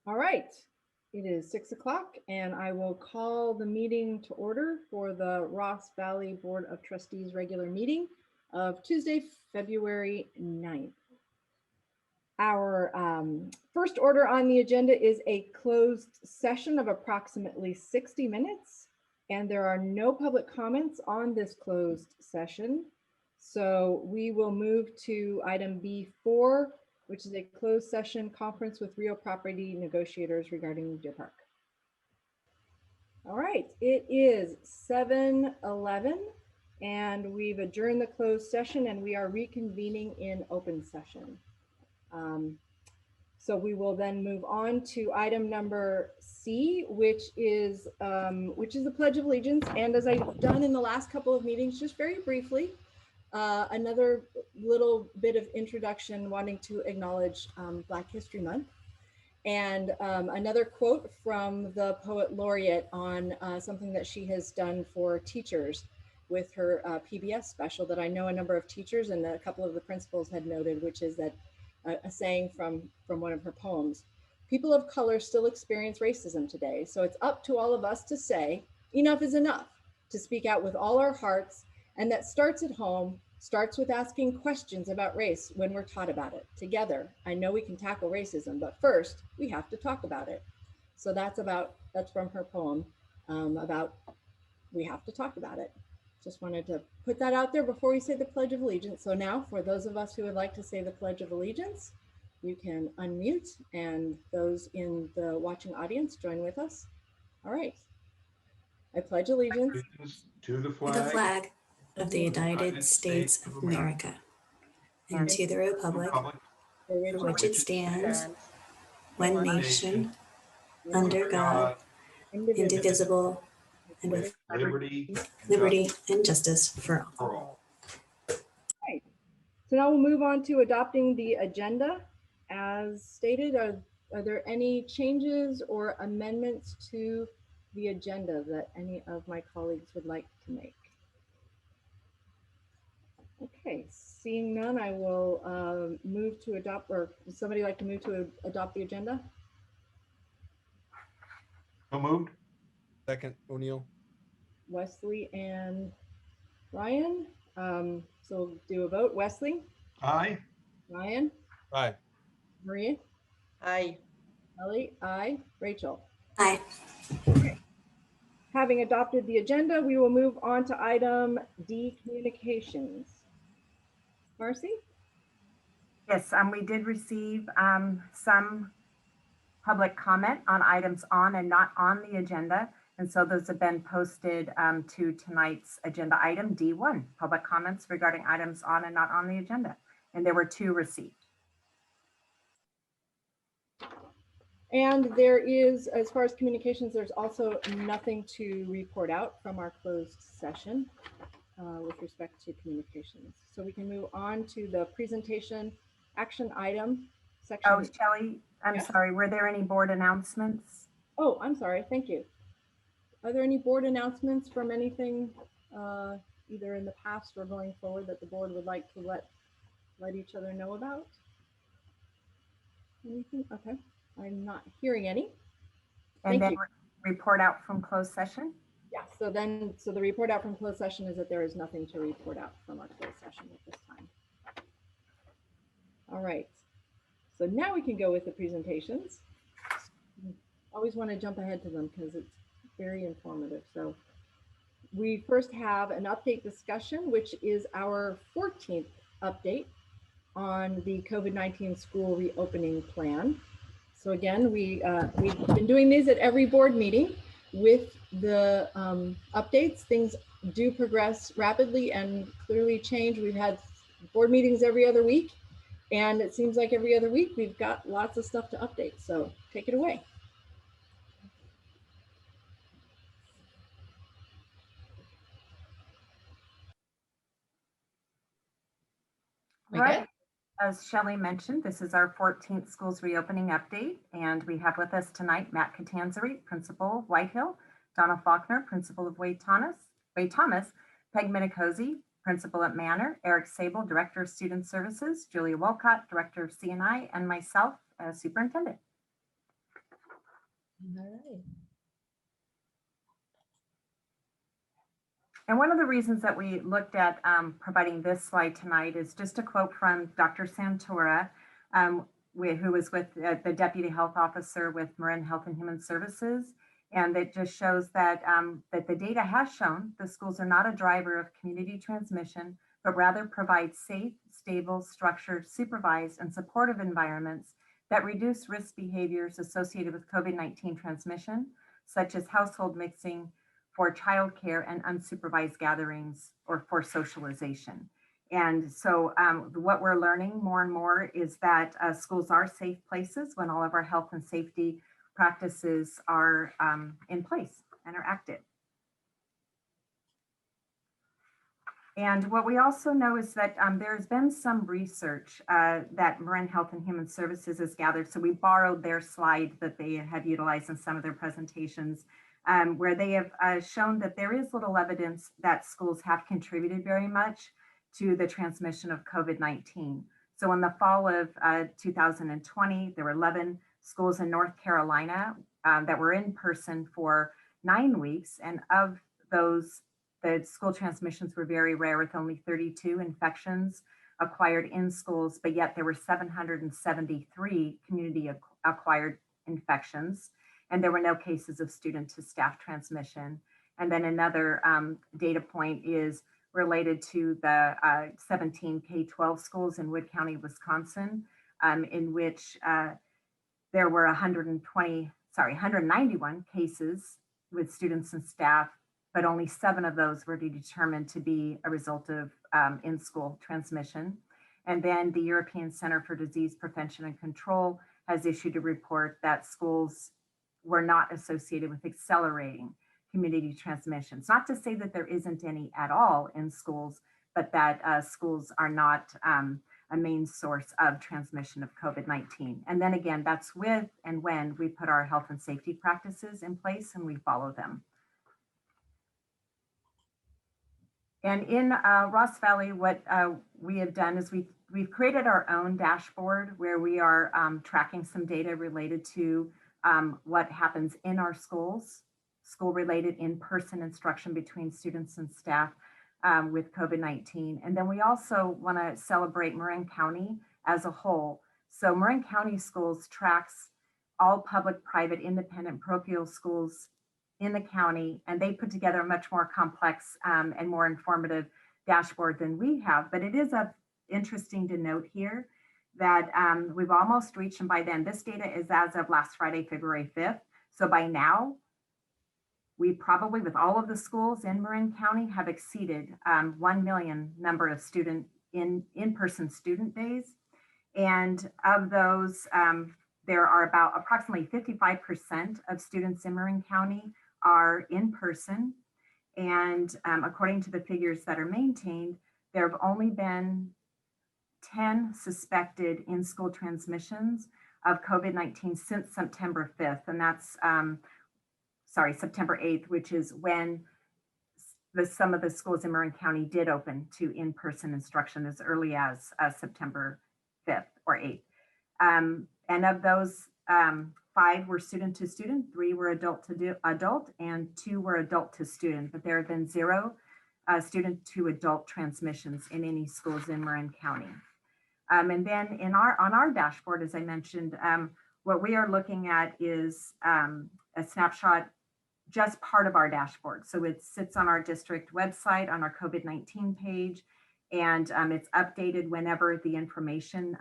All right, it is 6 o'clock and I will call the meeting to order for the Ross Valley Board of Trustees regular meeting of Tuesday, February 9th. Our first order on the agenda is a closed session of approximately 60 minutes, and there are no public comments on this closed session. So we will move to item B4, which is a closed session conference with real property negotiators regarding Deer Park. All right, it is 7:11 and we've adjourned the closed session and we are reconvening in open session. So we will then move on to item number C, which is the Pledge of Allegiance. And as I've done in the last couple of meetings, just very briefly, another little bit of introduction wanting to acknowledge Black History Month. And another quote from the poet laureate on something that she has done for teachers with her PBS special that I know a number of teachers and a couple of the principals had noted, which is that a saying from one of her poems: people of color still experience racism today. So it's up to all of us to say enough is enough, to speak out with all our hearts. And that starts at home, starts with asking questions about race when we're taught about it. Together, I know we can tackle racism, but first we have to talk about it. So that's from her poem about we have to talk about it. Just wanted to put that out there before we say the Pledge of Allegiance. So now for those of us who would like to say the Pledge of Allegiance, you can unmute, and those in the watching audience join with us. All right. I pledge allegiance to the to the flag of the United States of America and to the republic for which it stands, one nation, under God, indivisible, and with liberty and justice for all. Right. So now we'll move on to adopting the agenda. As stated, are there any changes or amendments to the agenda that any of my colleagues would like to make? Okay, seeing none, I will move to adopt, or would somebody like to move to adopt the agenda? So moved. Second, O'Neill. Wesley and Ryan. So we'll do a vote. Wesley? Aye. Ryan? Aye. Maria? Aye. Ellie? Aye. Rachel? Aye. Okay. Having adopted the agenda, we will move on to item D, communications. Marcy? Yes, we did receive some public comment on items on and not on the agenda. And so those have been posted to tonight's agenda item D1, public comments regarding items on and not on the agenda. And there were 2 received. And there is, as far as communications, there's also nothing to report out from our closed session with respect to communications. So we can move on to the presentation action item section. Oh, Shelley, I'm sorry, were there any board announcements? Oh, I'm sorry, thank you. Are there any board announcements from anything either in the past or going forward that the board would like to let each other know about? Anything? Okay, I'm not hearing any. And then report out from closed session? Yeah, so the report out from closed session is that there is nothing to report out from our closed session at this time. All right, so now we can go with the presentations. Always want to jump ahead to them because it's very informative. So we first have an update discussion, which is our 14th update on the COVID-19 school reopening plan. So again, we've been doing these at every board meeting. With the updates, things do progress rapidly and clearly change. We've had board meetings every other week, and it seems like every other week we've got lots of stuff to update. So take it away. Right. As Shelley mentioned, this is our 14th schools reopening update, and we have with us tonight Matt Catanzari, Principal of Whitehill, Donna Faulkner, Principal of Wade Thomas, Peg Minicozy, Principal at Manor, Eric Sable, Director of Student Services, Julia Wolcott, Director of CNI, and myself as Superintendent. right. And one of the reasons that we looked at providing this slide tonight is just a quote from Dr. Santora, who was with the Deputy Health Officer with Marin Health and Human Services. And it just shows that, that the data has shown the schools are not a driver of community transmission, but rather provide safe, stable, structured, supervised, and supportive environments that reduce risk behaviors associated with COVID-19 transmission, such as household mixing, for childcare and unsupervised gatherings or for socialization. And so what we're learning more and more is that schools are safe places when all of our health and safety practices are in place and are active. And what we also know is that there's been some research that Marin Health and Human Services has gathered. So we borrowed their slide that they have utilized in some of their presentations, where they have shown that there is little evidence that schools have contributed very much to the transmission of COVID-19. So in the fall of 2020, there were 11 schools in North Carolina that were in person for 9 weeks. And of those, the school transmissions were very rare, with only 32 infections acquired in schools, but yet there were 773 community acquired infections. And there were no cases of student to staff transmission. And then another data point is related to the 17 K-12 schools in Wood County, Wisconsin, in which there were 191 cases with students and staff, but only 7 of those were determined to be a result of in-school transmission. And then the European Center for Disease Prevention and Control has issued a report that schools were not associated with accelerating community transmission. It's not to say that there isn't any at all in schools, but that schools are not a main source of transmission of COVID-19. And then again, that's with and when we put our health and safety practices in place and we follow them. And in Ross Valley, what we have done is we've created our own dashboard where we are tracking some data related to what happens in our schools, school-related in-person instruction between students and staff with COVID-19. And then we also want to celebrate Marin County as a whole. So Marin County Schools tracks all public, private, independent, parochial schools in the county, and they put together a much more complex and more informative dashboard than we have. But it is interesting to note here that we've almost reached, and by then, this data is as of last Friday, February 5th. So by now, we probably, with all of the schools in Marin County, have exceeded 1 million number of in-person student days. And of those, there are about approximately 55% of students in Marin County are in person. And according to the figures that are maintained, there have only been 10 suspected in-school transmissions of COVID-19 since September 5th. And that's, September 8th, which is when some of the schools in Marin County did open to in-person instruction as early as September 5th or 8th. And of those, 5 were student to student, 3 were adult to adult, and 2 were adult to student. But there have been 0 student to adult transmissions in any schools in Marin County. And then on our dashboard, as I mentioned, what we are looking at is a snapshot, just part of our dashboard. So it sits on our district website on our COVID-19 page, and it's updated whenever the information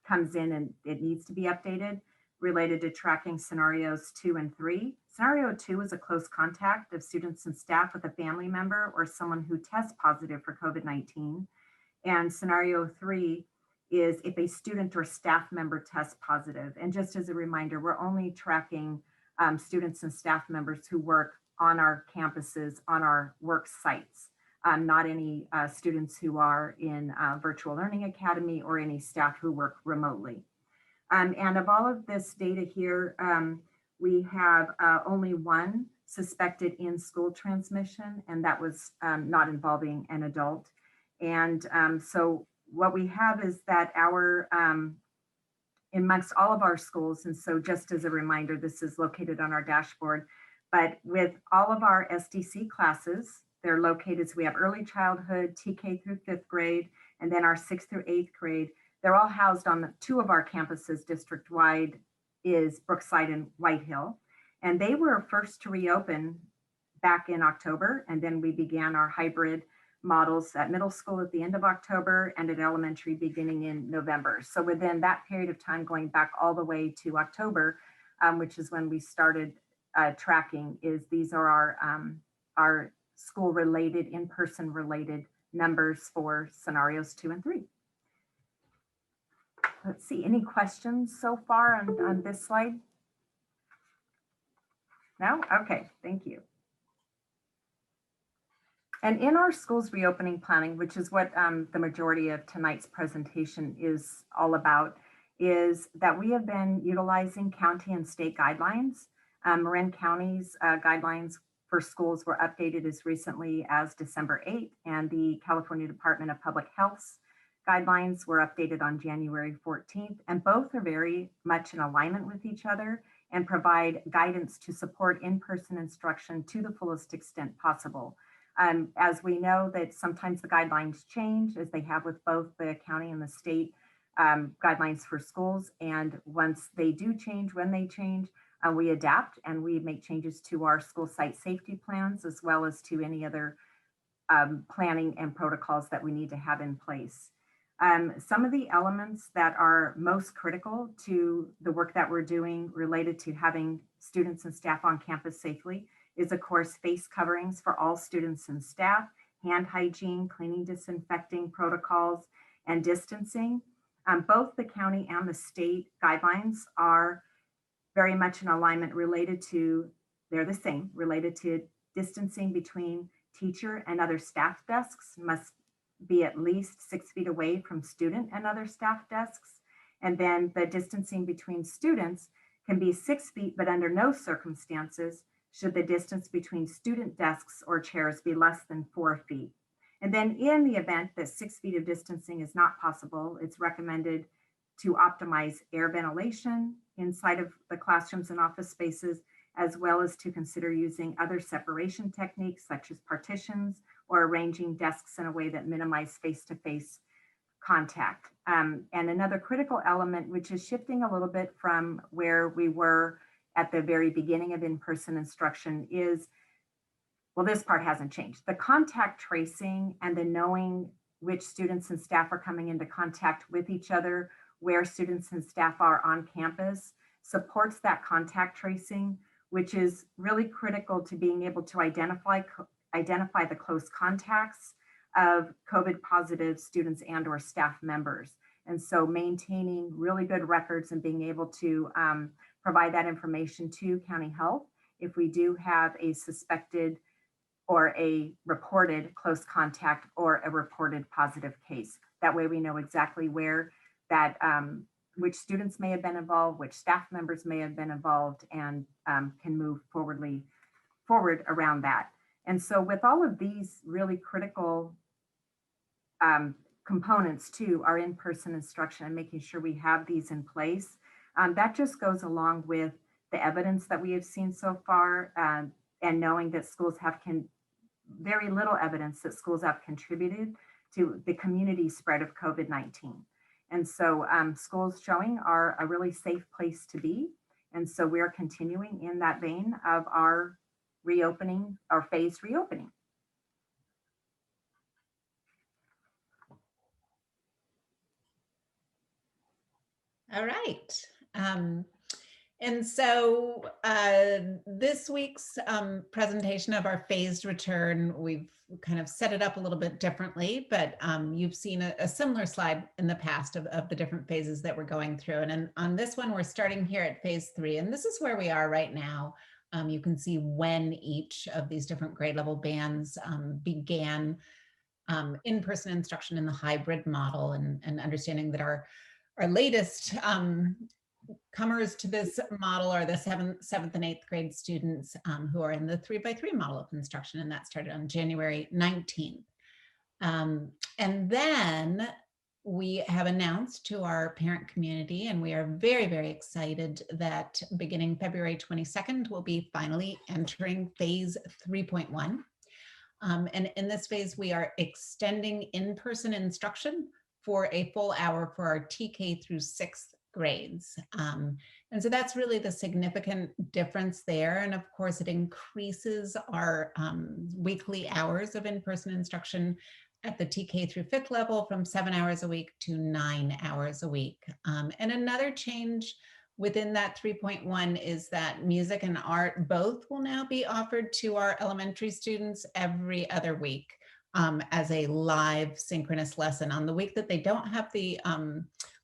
comes in and it needs to be updated related to tracking scenarios 2 and 3. Scenario 2 is a close contact of students and staff with a family member or someone who tests positive for COVID-19. And scenario 3 is if a student or staff member tests positive. And just as a reminder, we're only tracking students and staff members who work on our campuses, on our work sites, not any students who are in Virtual Learning Academy or any staff who work remotely. And of all of this data here, we have only 1 suspected in-school transmission, and that was not involving an adult. And so what we have is that our amongst all of our schools. And so just as a reminder, this is located on our dashboard, but with all of our SDC classes, they're located, so we have early childhood, TK through 5th grade, and then our 6th through 8th grade. They're all housed on 2 of our campuses district-wide is Brookside and White Hill. And they were first to reopen back in October. And then we began our hybrid models at middle school at the end of October and at elementary beginning in November. So within that period of time, going back all the way to October, which is when we started tracking, is these are our school-related, in-person related numbers for scenarios 2 and 3. Let's see, any questions so far on this slide? No? Okay, thank you. And in our schools reopening planning, which is what the majority of tonight's presentation is all about, is that we have been utilizing county and state guidelines. Marin County's guidelines for schools were updated as recently as December 8th, and the California Department of Public Health's guidelines were updated on January 14th, and both are very much in alignment with each other and provide guidance to support in-person instruction to the fullest extent possible. As we know that sometimes the guidelines change, as they have with both the county and the state guidelines for schools, and once they do change, when they change, we adapt and we make changes to our school site safety plans, as well as to any other planning and protocols that we need to have in place. Some of the elements that are most critical to the work that we're doing related to having students and staff on campus safely is, of course, face coverings for all students and staff, hand hygiene, cleaning, disinfecting protocols, and distancing. Both the county and the state guidelines are very much in alignment related to, they're the same, related to distancing between teacher and other staff desks must be at least 6 feet away from student and other staff desks. And then the distancing between students can be 6 feet, but under no circumstances should the distance between student desks or chairs be less than 4 feet. And then in the event that 6 feet of distancing is not possible, it's recommended to optimize air ventilation inside of the classrooms and office spaces, as well as to consider using other separation techniques such as partitions or arranging desks in a way that minimize face-to-face contact. And another critical element, which is shifting a little bit from where we were at the very beginning of in-person instruction, is, well, this part hasn't changed. The contact tracing and the knowing which students and staff are coming into contact with each other, where students and staff are on campus, supports that contact tracing, which is really critical to being able to identify the close contacts of COVID positive students and or staff members. And so maintaining really good records and being able to provide that information to county health if we do have a suspected or a reported close contact or a reported positive case. That way we know exactly where that, which students may have been involved, which staff members may have been involved, and can move forward around that. And so with all of these really critical components to our in-person instruction and making sure we have these in place, that just goes along with the evidence that we have seen so far, and knowing that schools have very little evidence that schools have contributed to the community spread of COVID-19. And so schools showing are a really safe place to be. And so we're continuing in that vein of our reopening, our phased reopening. All right. And so this week's presentation of our phased return, we've kind of set it up a little bit differently, but you've seen a similar slide in the past of the different phases that we're going through. And on this one, we're starting here at phase 3, and this is where we are right now. You can see when each of these different grade level bands began in-person instruction in the hybrid model, and understanding that our latest comers to this model are the 7th and 8th grade students who are in the 3x3 model of instruction, and that started on January 19th. And then we have announced to our parent community, and we are very, very excited that beginning February 22nd, we'll be finally entering phase 3.1. And in this phase, we are extending in-person instruction for a full hour for our TK through 6th grades. And so that's really the significant difference there. And of course, it increases our weekly hours of in-person instruction at the TK through 5th level from 7 hours a week to 9 hours a week. And another change within that 3.1 is that music and art both will now be offered to our elementary students every other week as a live synchronous lesson. On the week that they don't have the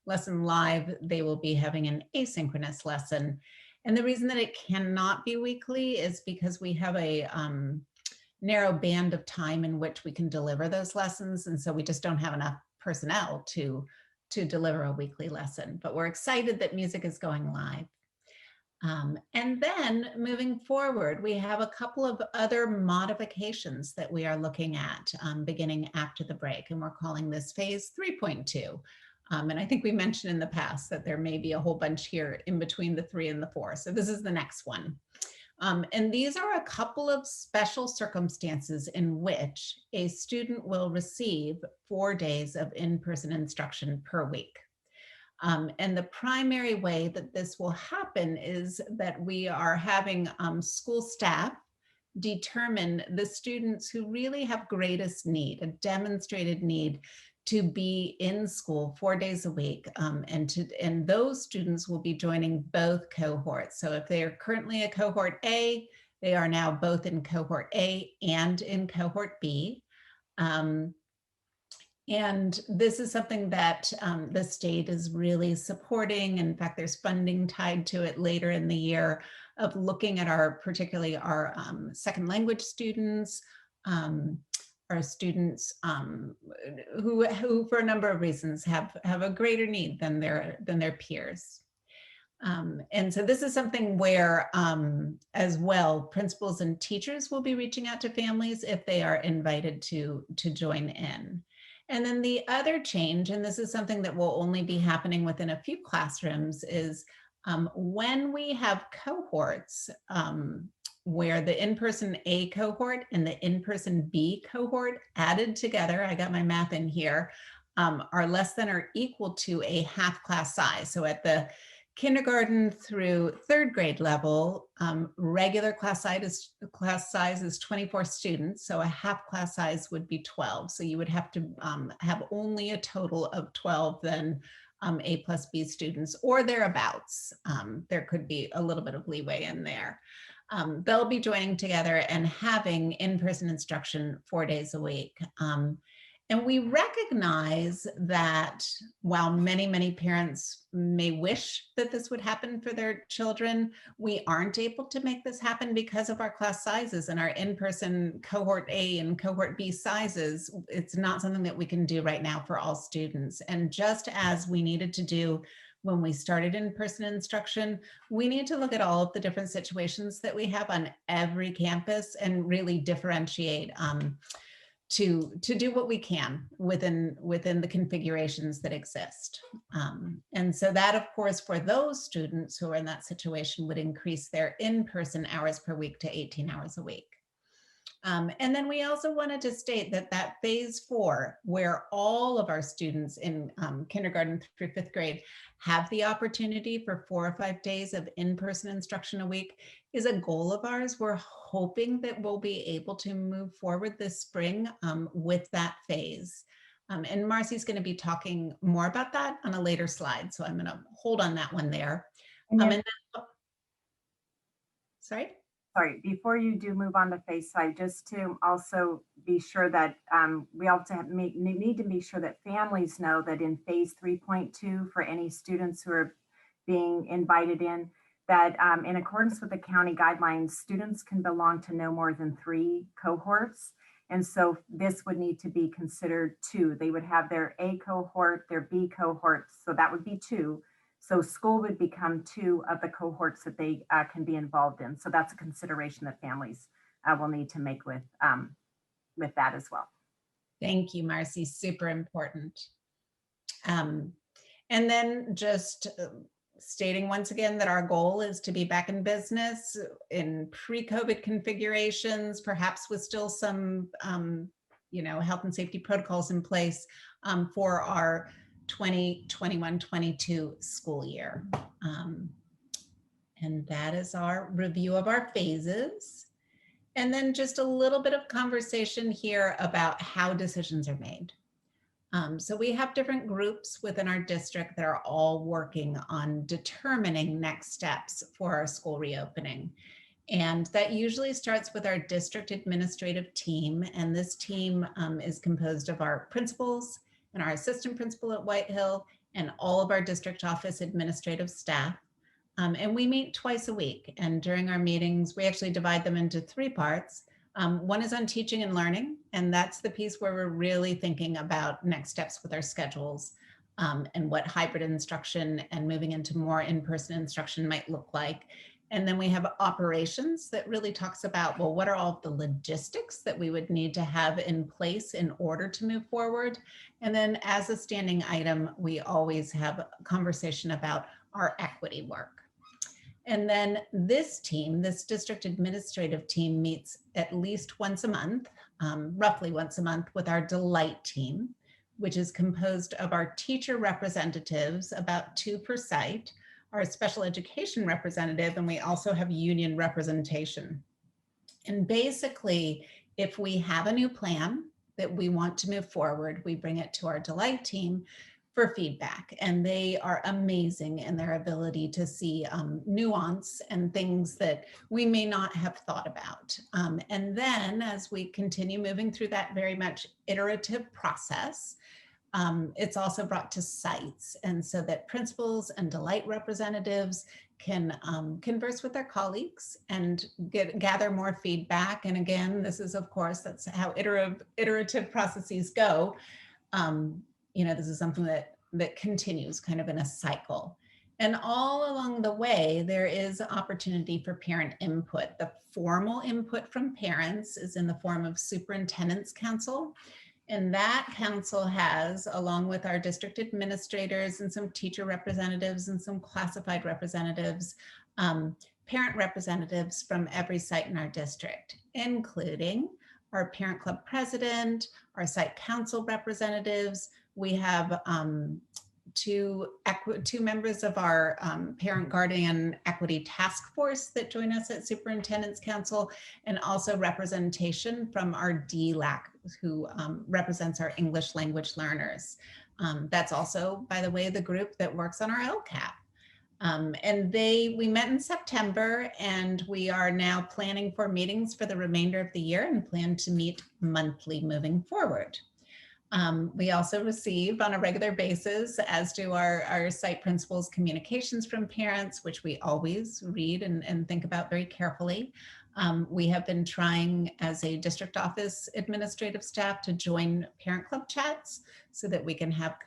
lesson live, they will be having an asynchronous lesson. And the reason that it cannot be weekly is because we have a narrow band of time in which we can deliver those lessons. And so we just don't have enough personnel to deliver a weekly lesson, but we're excited that music is going live. And then moving forward, we have a couple of other modifications that we are looking at beginning after the break, and we're calling this phase 3.2. And I think we mentioned in the past that there may be a whole bunch here in between the 3 and the 4. So this is the next one. And these are a couple of special circumstances in which a student will receive 4 days of in-person instruction per week. And the primary way that this will happen is that we are having school staff determine the students who really have greatest need, a demonstrated need to be in school 4 days a week. And those students will be joining both cohorts. So if they are currently a cohort A, they are now both in cohort A and in cohort B. And this is something that the state is really supporting. In fact, there's funding tied to it later in the year of looking at particularly our second language students, our students who for a number of reasons have a greater need than their peers. And so this is something where as well, principals and teachers will be reaching out to families if they are invited to join in. And then the other change, and this is something that will only be happening within a few classrooms, is when we have cohorts where the in-person A cohort and the in-person B cohort added together, I got my math in here, are less than or equal to a half class size. So at the kindergarten through 3rd grade level, regular class size is 24 students. So a half class size would be 12. So you would have to have only a total of 12 then A plus B students or thereabouts. There could be a little bit of leeway in there. They'll be joining together and having in-person instruction 4 days a week. And we recognize that while many, many parents may wish that this would happen for their children, we aren't able to make this happen because of our class sizes and our in-person cohort A and cohort B sizes. It's not something that we can do right now for all students. And just as we needed to do when we started in-person instruction, we need to look at all of the different situations that we have on every campus and really differentiate to do what we can within the configurations that exist. And so that, of course, for those students who are in that situation would increase their in-person hours per week to 18 hours a week. And then we also wanted to state that phase 4, where all of our students in kindergarten through 5th grade have the opportunity for 4 or 5 days of in-person instruction a week, is a goal of ours. We're hoping that we'll be able to move forward this spring with that phase. And Marcy's going to be talking more about that on a later slide. So I'm going to hold on that one there. Sorry? Sorry, before you do move on to phase 5, just to also be sure that we also need to be sure that families know that in phase 3.2, for any students who are being invited in, that in accordance with the county guidelines, students can belong to no more than 3 cohorts. And so this would need to be considered 2. They would have their A cohort, their B cohort, so that would be 2. So school would become 2 of the cohorts that they can be involved in. So that's a consideration that families will need to make with that as well. Thank you, Marcy. Super important. And then just stating once again that our goal is to be back in business in pre-COVID configurations, perhaps with still some, health and safety protocols in place for our 2021-22 school year. And that is our review of our phases. And then just a little bit of conversation here about how decisions are made. So we have different groups within our district that are all working on determining next steps for our school reopening. And that usually starts with our district administrative team. And this team is composed of our principals and our assistant principal at White Hill and all of our district office administrative staff. And we meet twice a week. And during our meetings, we actually divide them into 3 parts. One is on teaching and learning, and that's the piece where we're really thinking about next steps with our schedules and what hybrid instruction and moving into more in-person instruction might look like. And then we have operations that really talks about, well, what are all the logistics that we would need to have in place in order to move forward? And then as a standing item, we always have a conversation about our equity work. And then this team, this district administrative team, meets at least once a month, roughly once a month, with our Delight team, which is composed of our teacher representatives, about 2 per site, our special education representative, and we also have union representation. And basically, if we have a new plan that we want to move forward, we bring it to our Delight team for feedback, and they are amazing in their ability to see nuance and things that we may not have thought about. And then as we continue moving through that very much iterative process, it's also brought to sites, and so that principals and Delight representatives can converse with their colleagues and gather more feedback. And again, this is, of course, that's how iterative processes go. This is something that continues kind of in a cycle. And all along the way, there is opportunity for parent input. The formal input from parents is in the form of Superintendent's Council. And that council has, along with our district administrators and some teacher representatives and some classified representatives, parent representatives from every site in our district, including our parent club president, our site council representatives. We have 2 members of our parent guardian equity task force that join us at Superintendent's Council, and also representation from our DLAC, who represents our English language learners. That's also, by the way, the group that works on our LCAP. And we met in September, and we are now planning for meetings for the remainder of the year and plan to meet monthly moving forward. We also receive on a regular basis, as do our site principals, communications from parents, which we always read and think about very carefully. We have been trying as a district office administrative staff to join parent club chats so that we can have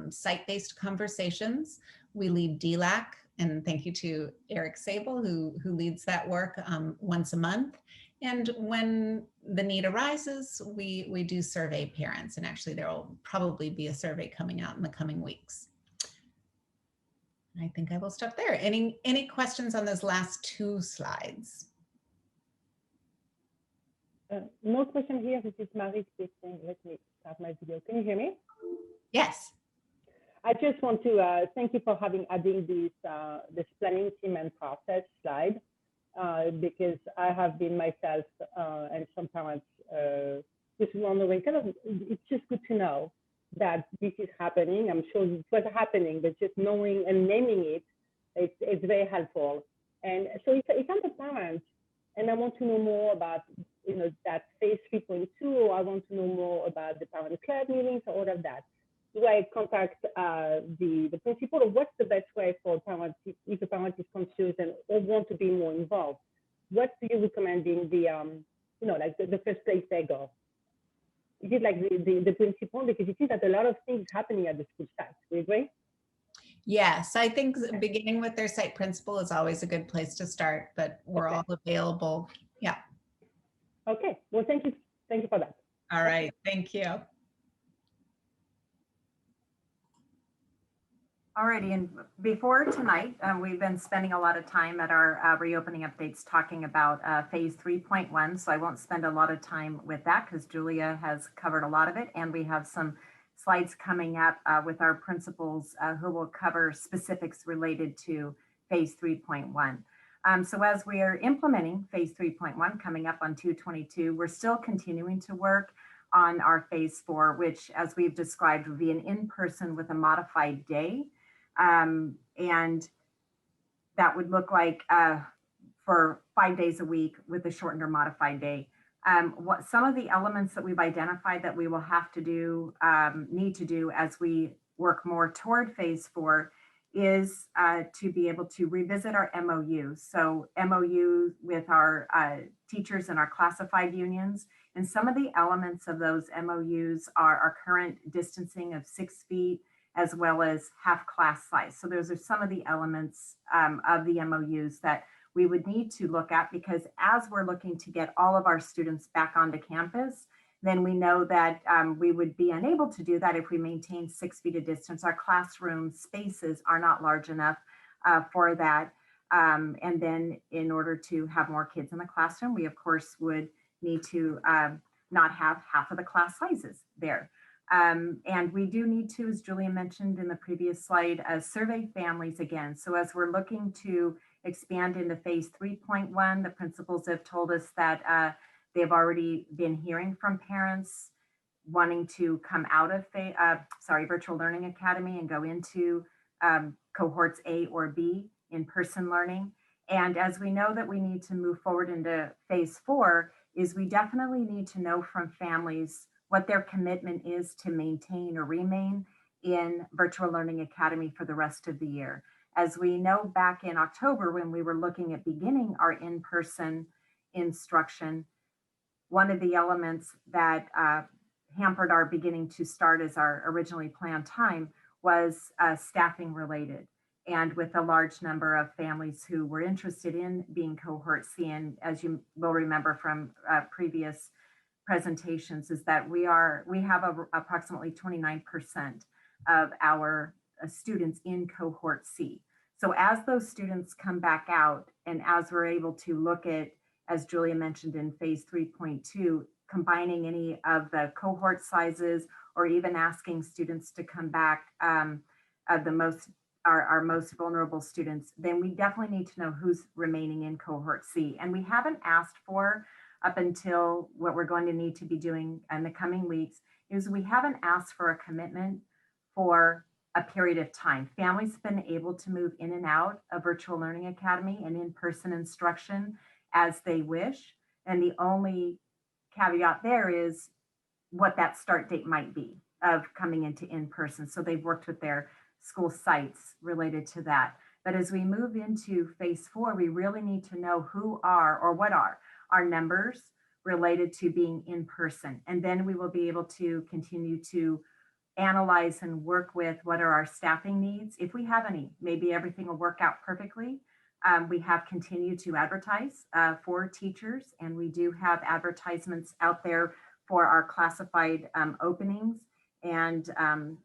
site-based conversations. We lead DLAC, and thank you to Eric Sable, who leads that work once a month. And when the need arises, we do survey parents, and actually there will probably be a survey coming out in the coming weeks. I think I will stop there. Any questions on those last 2 slides? No question here. This is Marie speaking. Let me start my video. Can you hear me? Yes. I just want to thank you for adding this planning team and process slide. Because I have been myself and some parents just wondering, it's just good to know that this is happening. I'm sure it was happening, but just knowing and naming it, it's very helpful. And so if I'm a parent and I want to know more about that phase 3.2, or I want to know more about the parent club meetings or all of that, do I contact the principal, or what's the best way for parents if a parent is confused or want to be more involved? What do you recommend being the first place they go? Is it like the principal? Because it seems that a lot of things happening at the school site. Do you agree? Yes, I think beginning with their site principal is always a good place to start, but we're all available. Yeah. Okay. Well, thank you. Thank you for that. All right. Thank you. Alrighty, and before tonight, we've been spending a lot of time at our reopening updates talking about phase 3.1. So I won't spend a lot of time with that because Julia has covered a lot of it. And we have some slides coming up with our principals who will cover specifics related to phase 3.1. So as we are implementing phase 3.1 coming up on 2/22, we're still continuing to work on our phase 4, which as we've described would be an in-person with a modified day. And that would look like for 5 days a week with a shortened or modified day. What some of the elements that we've identified that we will have to do, need to do as we work more toward phase 4 is to be able to revisit our MOU. So MOU with our teachers and our classified unions. And some of the elements of those MOUs are our current distancing of 6 feet, as well as half class size. So those are some of the elements of the MOUs that we would need to look at, because as we're looking to get all of our students back onto campus, then we know that we would be unable to do that if we maintain 6 feet of distance. Our classroom spaces are not large enough for that. And then in order to have more kids in the classroom, we of course would need to not have half of the class sizes there. And we do need to, as Julia mentioned in the previous slide, survey families again. So as we're looking to expand into phase 3.1, the principals have told us that they've already been hearing from parents wanting to come out of Virtual Learning Academy and go into cohorts A or B, in-person learning. And as we know that we need to move forward into phase 4, is we definitely need to know from families what their commitment is to maintain or remain in Virtual Learning Academy for the rest of the year. As we know, back in October, when we were looking at beginning our in-person instruction, one of the elements that hampered our beginning to start as our originally planned time was staffing related. And with a large number of families who were interested in being cohort C, and as you will remember from previous presentations, is that we have approximately 29% of our students in cohort C. So as those students come back out, and as we're able to look at, as Julia mentioned in phase 3.2, combining any of the cohort sizes, or even asking students to come back, our most vulnerable students, then we definitely need to know who's remaining in cohort C. And we haven't asked for, up until what we're going to need to be doing in the coming weeks, is we haven't asked for a commitment for a period of time. Families have been able to move in and out of Virtual Learning Academy and in-person instruction as they wish. And the only caveat there is what that start date might be of coming into in-person. So they've worked with their school sites related to that. But as we move into phase 4, we really need to know who are, or what are our numbers related to being in person. And then we will be able to continue to analyze and work with what are our staffing needs. If we have any, maybe everything will work out perfectly. We have continued to advertise for teachers, and we do have advertisements out there for our classified openings. And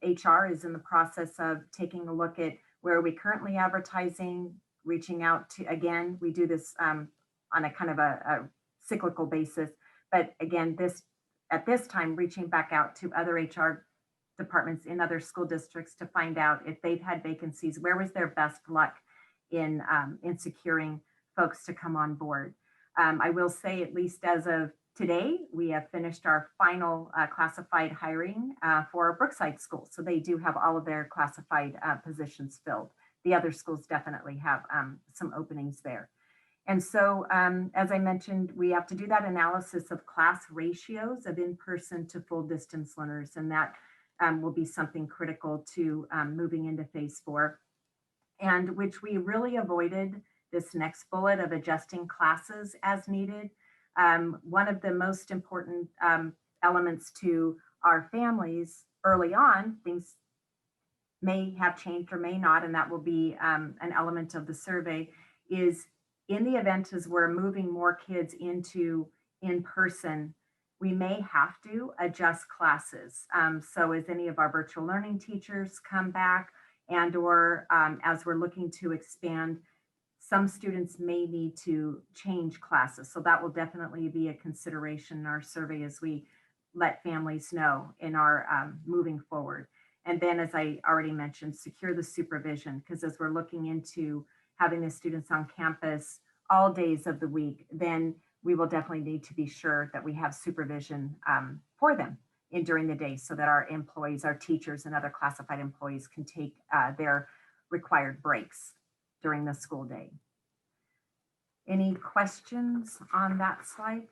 HR is in the process of taking a look at where are we currently advertising, reaching out to, again, we do this on a kind of a cyclical basis. But again, at this time, reaching back out to other HR departments in other school districts to find out if they've had vacancies, where was their best luck in securing folks to come on board. I will say, at least as of today, we have finished our final classified hiring for Brookside School. So they do have all of their classified positions filled. The other schools definitely have some openings there. And so, as I mentioned, we have to do that analysis of class ratios of in-person to full distance learners. And that will be something critical to moving into phase 4. And which we really avoided this next bullet of adjusting classes as needed. One of the most important elements to our families early on, things may have changed or may not, and that will be an element of the survey, is in the event as we're moving more kids into in-person, we may have to adjust classes. So as any of our virtual learning teachers come back, and/or as we're looking to expand, some students may need to change classes. So that will definitely be a consideration in our survey as we let families know in our moving forward. And then, as I already mentioned, secure the supervision, because as we're looking into having the students on campus all days of the week, then we will definitely need to be sure that we have supervision for them during the day, so that our employees, our teachers and other classified employees can take their required breaks during the school day. Any questions on that slide?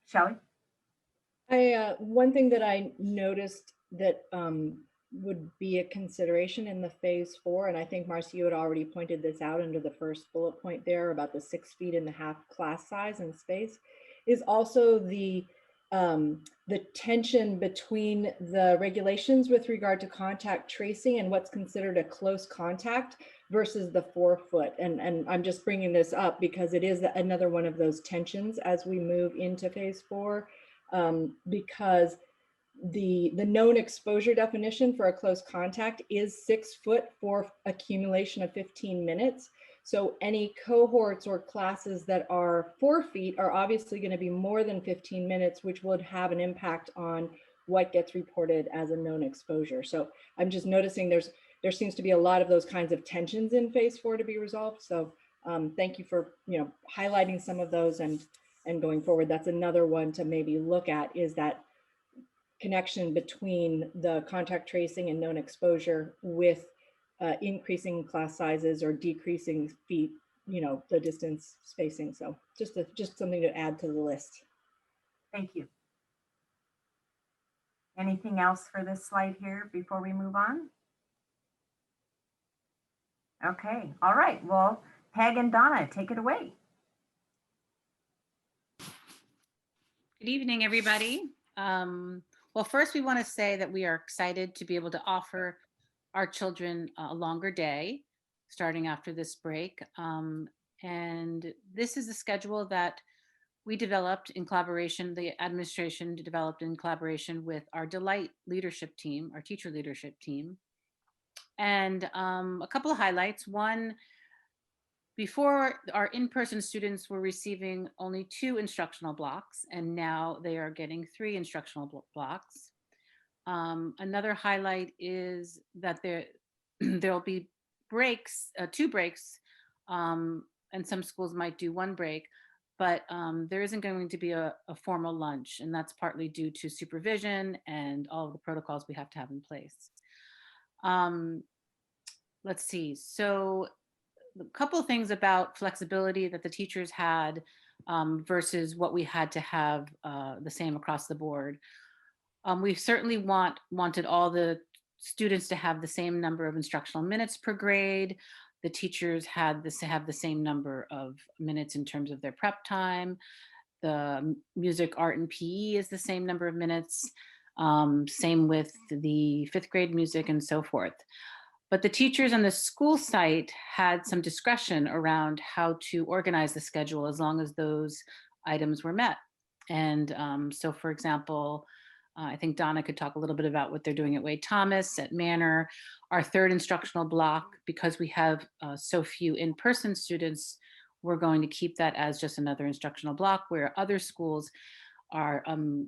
Shelley? One thing that I noticed that would be a consideration in the phase 4, and I think Marcy, you had already pointed this out under the first bullet point there about the 6.5 feet class size and space, is also the tension between the regulations with regard to contact tracing and what's considered a close contact versus the 4 foot. And I'm just bringing this up because it is another one of those tensions as we move into phase 4, because the known exposure definition for a close contact is 6 foot for accumulation of 15 minutes. So any cohorts or classes that are 4 feet are obviously going to be more than 15 minutes, which would have an impact on what gets reported as a known exposure. So I'm just noticing there seems to be a lot of those kinds of tensions in phase 4 to be resolved. So thank you for highlighting some of those and going forward. That's another one to maybe look at, is that connection between the contact tracing and known exposure with increasing class sizes or decreasing feet, the distance spacing. So just something to add to the list. Thank you. Anything else for this slide here before we move on? Okay, all right. Well, Peg and Donna, take it away. Good evening, everybody. Well, first we want to say that we are excited to be able to offer our children a longer day starting after this break. And this is a schedule that we developed in collaboration, the administration developed in collaboration with our Delight leadership team, our teacher leadership team. And a couple of highlights. One, before, our in-person students were receiving only 2 instructional blocks, and now they are getting 3 instructional blocks. Another highlight is that there'll be breaks, 2 breaks, and some schools might do 1 break, but there isn't going to be a formal lunch, and that's partly due to supervision and all of the protocols we have to have in place. Let's see. So a couple of things about flexibility that the teachers had versus what we had to have the same across the board. We certainly wanted all the students to have the same number of instructional minutes per grade. The teachers had to have the same number of minutes in terms of their prep time. The music, art, and PE is the same number of minutes. Same with the 5th grade music and so forth. But the teachers on the school site had some discretion around how to organize the schedule as long as those items were met. And so, for example, I think Donna could talk a little bit about what they're doing at Wade Thomas, at Manor. Our 3rd instructional block, because we have so few in-person students, we're going to keep that as just another instructional block, where other schools are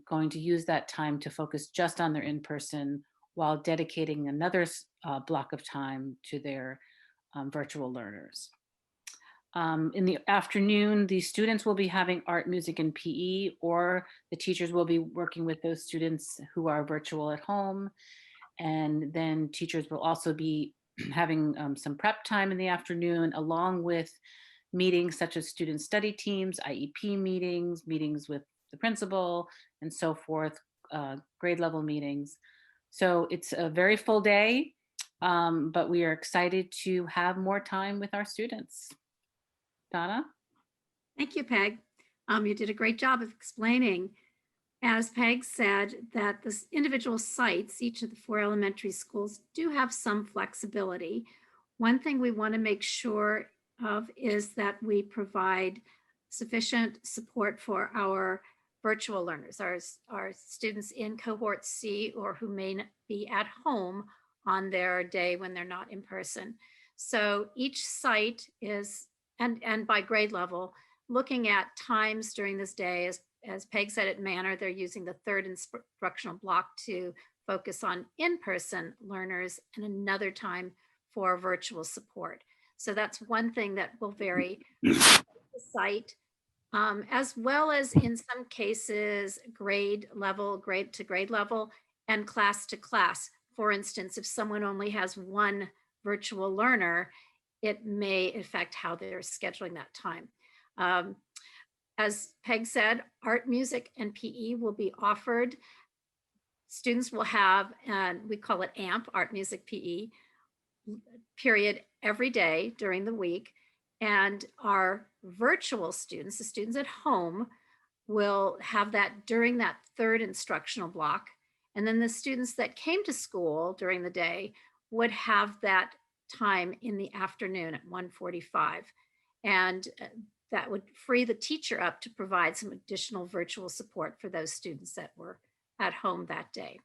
going to use that time to focus just on their in-person while dedicating another block of time to their virtual learners. In the afternoon, the students will be having art, music, and PE, or the teachers will be working with those students who are virtual at home. And then teachers will also be having some prep time in the afternoon, along with meetings such as student study teams, IEP meetings, meetings with the principal, and so forth, grade level meetings. So it's a very full day, but we are excited to have more time with our students. Donna? Thank you, Peg. You did a great job of explaining, as Peg said, that the individual sites, each of the 4 elementary schools, do have some flexibility. One thing we want to make sure of is that we provide sufficient support for our virtual learners, our students in cohort C or who may be at home on their day when they're not in person. So each site is, and by grade level, looking at times during this day, as Peg said at Manor, they're using the third instructional block to focus on in-person learners and another time for virtual support. So that's one thing that will vary the site, as well as in some cases, grade to grade level and class to class. For instance, if someone only has one virtual learner, it may affect how they're scheduling that time. As Peg said, art, music, and PE will be offered. Students will have, and we call it AMP, art, music, PE, period every day during the week. And our virtual students, the students at home, will have that during that third instructional block. And then the students that came to school during the day would have that time in the afternoon at 1:45. And that would free the teacher up to provide some additional virtual support for those students that were at home that day.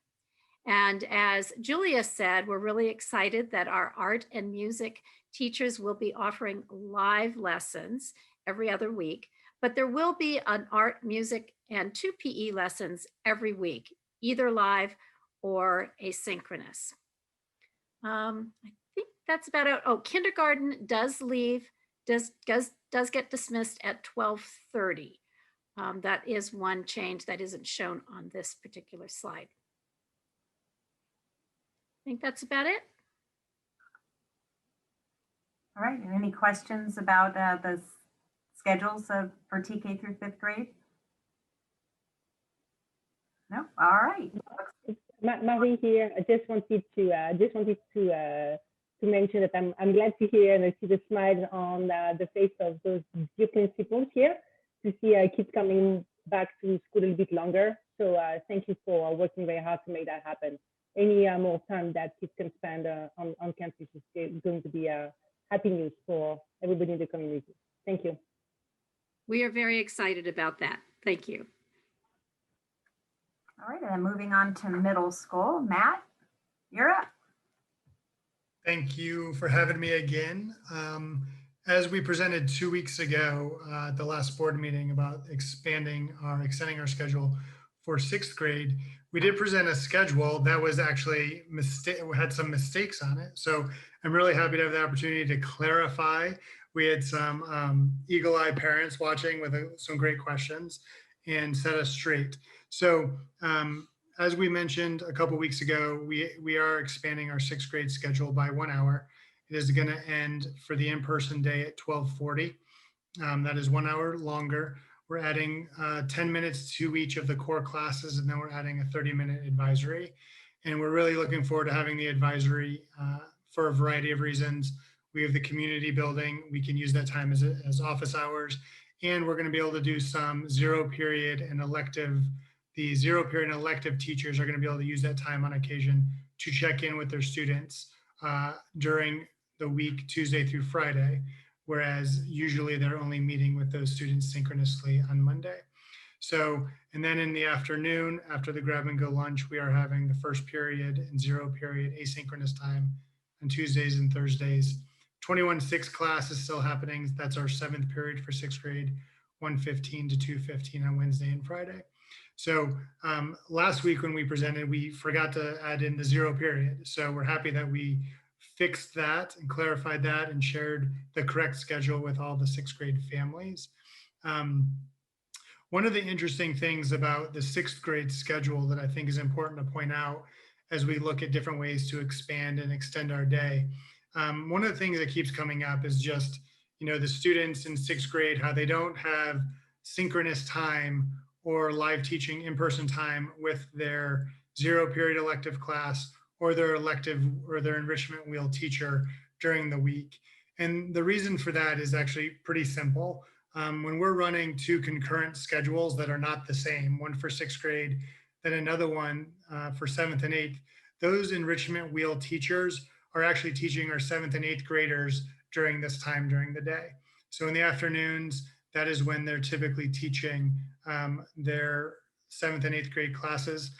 And as Julia said, we're really excited that our art and music teachers will be offering live lessons every other week, but there will be an art, music, and 2 PE lessons every week, either live or asynchronous. I think that's about it. Oh, kindergarten does get dismissed at 12:30. That is one change that isn't shown on this particular slide. I think that's about it. All right, and any questions about the schedules for TK through 5th grade? No, all right. Marie here. I just wanted to mention that I'm glad to hear and I see the smile on the face of those dear principals here to see kids coming back to school a little bit longer. So thank you for working very hard to make that happen. Any more time that kids can spend on campus is going to be happy news for everybody in the community. Thank you. We are very excited about that. Thank you. All right, and then moving on to middle school. Matt, you're up. Thank you for having me again. As we presented 2 weeks ago at the last board meeting about extending our schedule for 6th grade, we did present a schedule that was actually had some mistakes on it. So I'm really happy to have the opportunity to clarify. We had some eagle-eyed parents watching with some great questions and set us straight. So as we mentioned a couple weeks ago, we are expanding our 6th grade schedule by 1 hour. It is going to end for the in-person day at 12:40. That is 1 hour longer. We're adding 10 minutes to each of the core classes, and then we're adding a 30-minute advisory. And we're really looking forward to having the advisory for a variety of reasons. We have the community building. We can use that time as office hours. And we're going to be able to do some zero period and elective. The zero period and elective teachers are going to be able to use that time on occasion to check in with their students during the week, Tuesday through Friday, whereas usually they're only meeting with those students synchronously on Monday. So, and then in the afternoon, after the grab and go lunch, we are having the first period and zero period asynchronous time on Tuesdays and Thursdays. 21-6 class is still happening. That's our 7th period for 6th grade, 1:15 to 2:15 on Wednesday and Friday. So last week when we presented, we forgot to add in the zero period. So we're happy that we fixed that and clarified that and shared the correct schedule with all the 6th grade families. One of the interesting things about the 6th grade schedule that I think is important to point out as we look at different ways to expand and extend our day. One of the things that keeps coming up is just, the students in 6th grade, how they don't have synchronous time or live teaching in-person time with their zero period elective class or their elective or their enrichment wheel teacher during the week. And the reason for that is actually pretty simple. When we're running 2 concurrent schedules that are not the same, one for 6th grade, then another one for 7th and 8th, those enrichment wheel teachers are actually teaching our 7th and 8th graders during this time during the day. So in the afternoons, that is when they're typically teaching their 7th and 8th grade classes.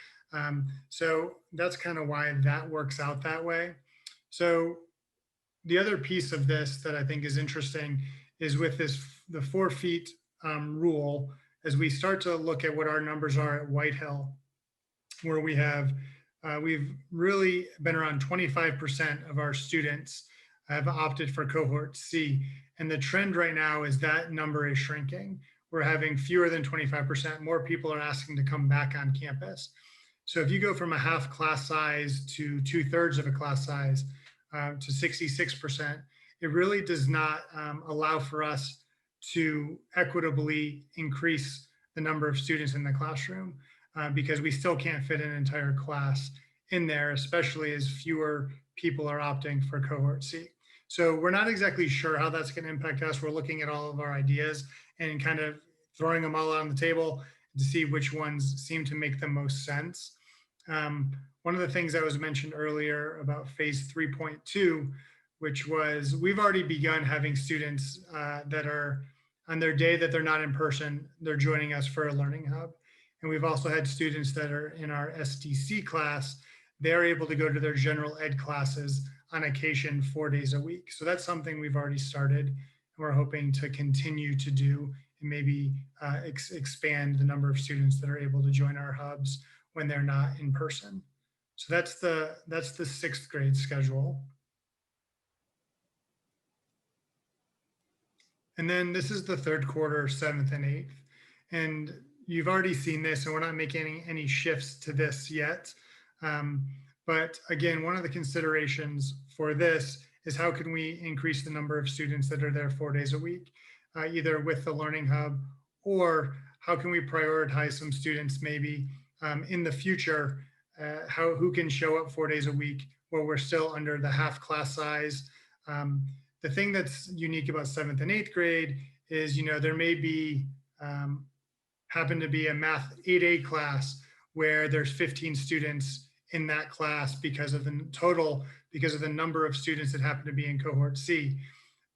So that's kind of why that works out that way. So the other piece of this that I think is interesting is with the 4 feet rule, as we start to look at what our numbers are at Whitehill, where we've really been around 25% of our students have opted for cohort C. And the trend right now is that number is shrinking. We're having fewer than 25%. More people are asking to come back on campus. So if you go from a half class size to 2/3 of a class size to 66%, it really does not allow for us to equitably increase the number of students in the classroom because we still can't fit an entire class in there, especially as fewer people are opting for cohort C. So we're not exactly sure how that's going to impact us. We're looking at all of our ideas and kind of throwing them all out on the table to see which ones seem to make the most sense. One of the things that was mentioned earlier about phase 3.2, which was we've already begun having students that are on their day that they're not in person, they're joining us for a learning hub. And we've also had students that are in our SDC class, they're able to go to their general ed classes on occasion 4 days a week. So that's something we've already started and we're hoping to continue to do and maybe expand the number of students that are able to join our hubs when they're not in person. So that's the 6th grade schedule. And then this is the 3rd quarter, 7th and 8th. And you've already seen this and we're not making any shifts to this yet. But again, one of the considerations for this is how can we increase the number of students that are there 4 days a week, either with the Learning Hub, or how can we prioritize some students maybe in the future, who can show up 4 days a week where we're still under the half class size. The thing that's unique about 7th and 8th grade is, there may be, happen to be a math 8A class where there's 15 students in that class because of the number of students that happen to be in cohort C.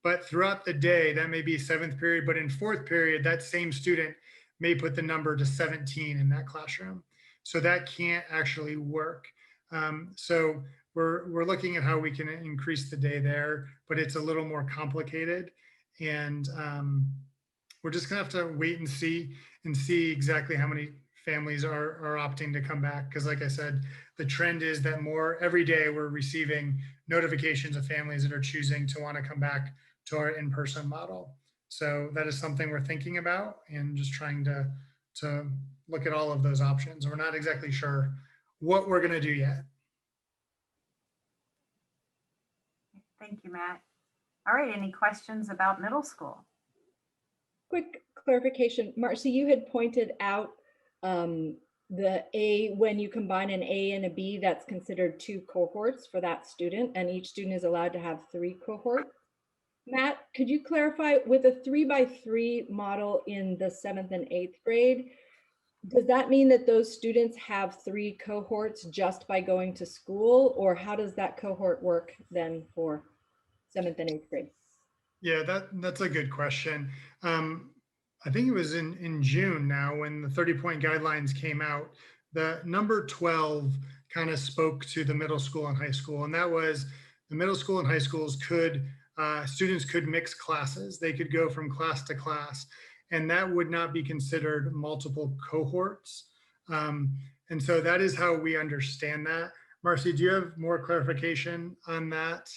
But throughout the day, that may be 7th period, but in 4th period, that same student may put the number to 17 in that classroom. So that can't actually work. So we're looking at how we can increase the day there, but it's a little more complicated. And we're just gonna have to wait and see exactly how many families are opting to come back. Because like I said, the trend is that every day we're receiving notifications of families that are choosing to want to come back to our in-person model. So that is something we're thinking about and just trying to look at all of those options. We're not exactly sure what we're going to do yet. Thank you, Matt. All right, any questions about middle school? Quick clarification, Marcy, you had pointed out the A, when you combine an A and a B, that's considered 2 cohorts for that student, and each student is allowed to have 3 cohorts. Matt, could you clarify, with a 3x3 model in the 7th and 8th grade, does that mean that those students have 3 cohorts just by going to school, or how does that cohort work then for 7th and 8th grade? Yeah, that's a good question. I think it was in June now when the 30-point guidelines came out, the number 12 kind of spoke to the middle school and high school. And that was the middle school and high schools students could mix classes. They could go from class to class, and that would not be considered multiple cohorts. And so that is how we understand that. Marcy, do you have more clarification on that?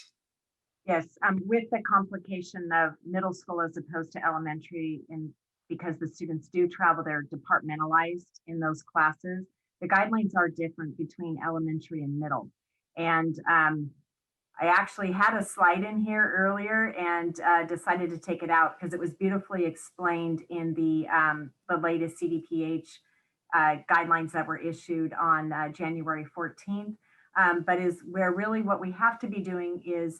Yes, with the complication of middle school as opposed to elementary, and because the students do travel, they're departmentalized in those classes. The guidelines are different between elementary and middle. And I actually had a slide in here earlier and decided to take it out because it was beautifully explained in the latest CDPH guidelines that were issued on January 14th. But what we have to be doing is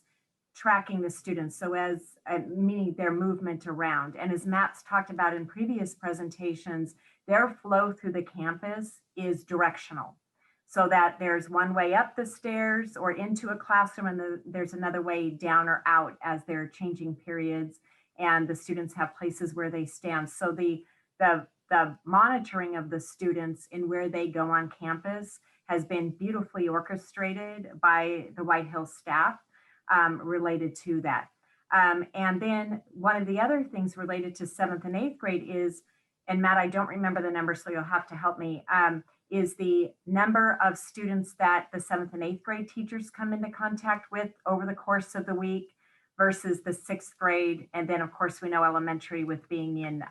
tracking the students, so as meaning their movement around. And as Matt's talked about in previous presentations, their flow through the campus is directional, so that there's one way up the stairs or into a classroom, and there's another way down or out as they're changing periods, and the students have places where they stand. So the the monitoring of the students and where they go on campus has been beautifully orchestrated by the White Hills staff related to that. And then one of the other things related to 7th and 8th grade is, and Matt, I don't remember the number, so you'll have to help me, is the number of students that the 7th and 8th grade teachers come into contact with over the course of the week versus the 6th grade. And then of course we know elementary with being in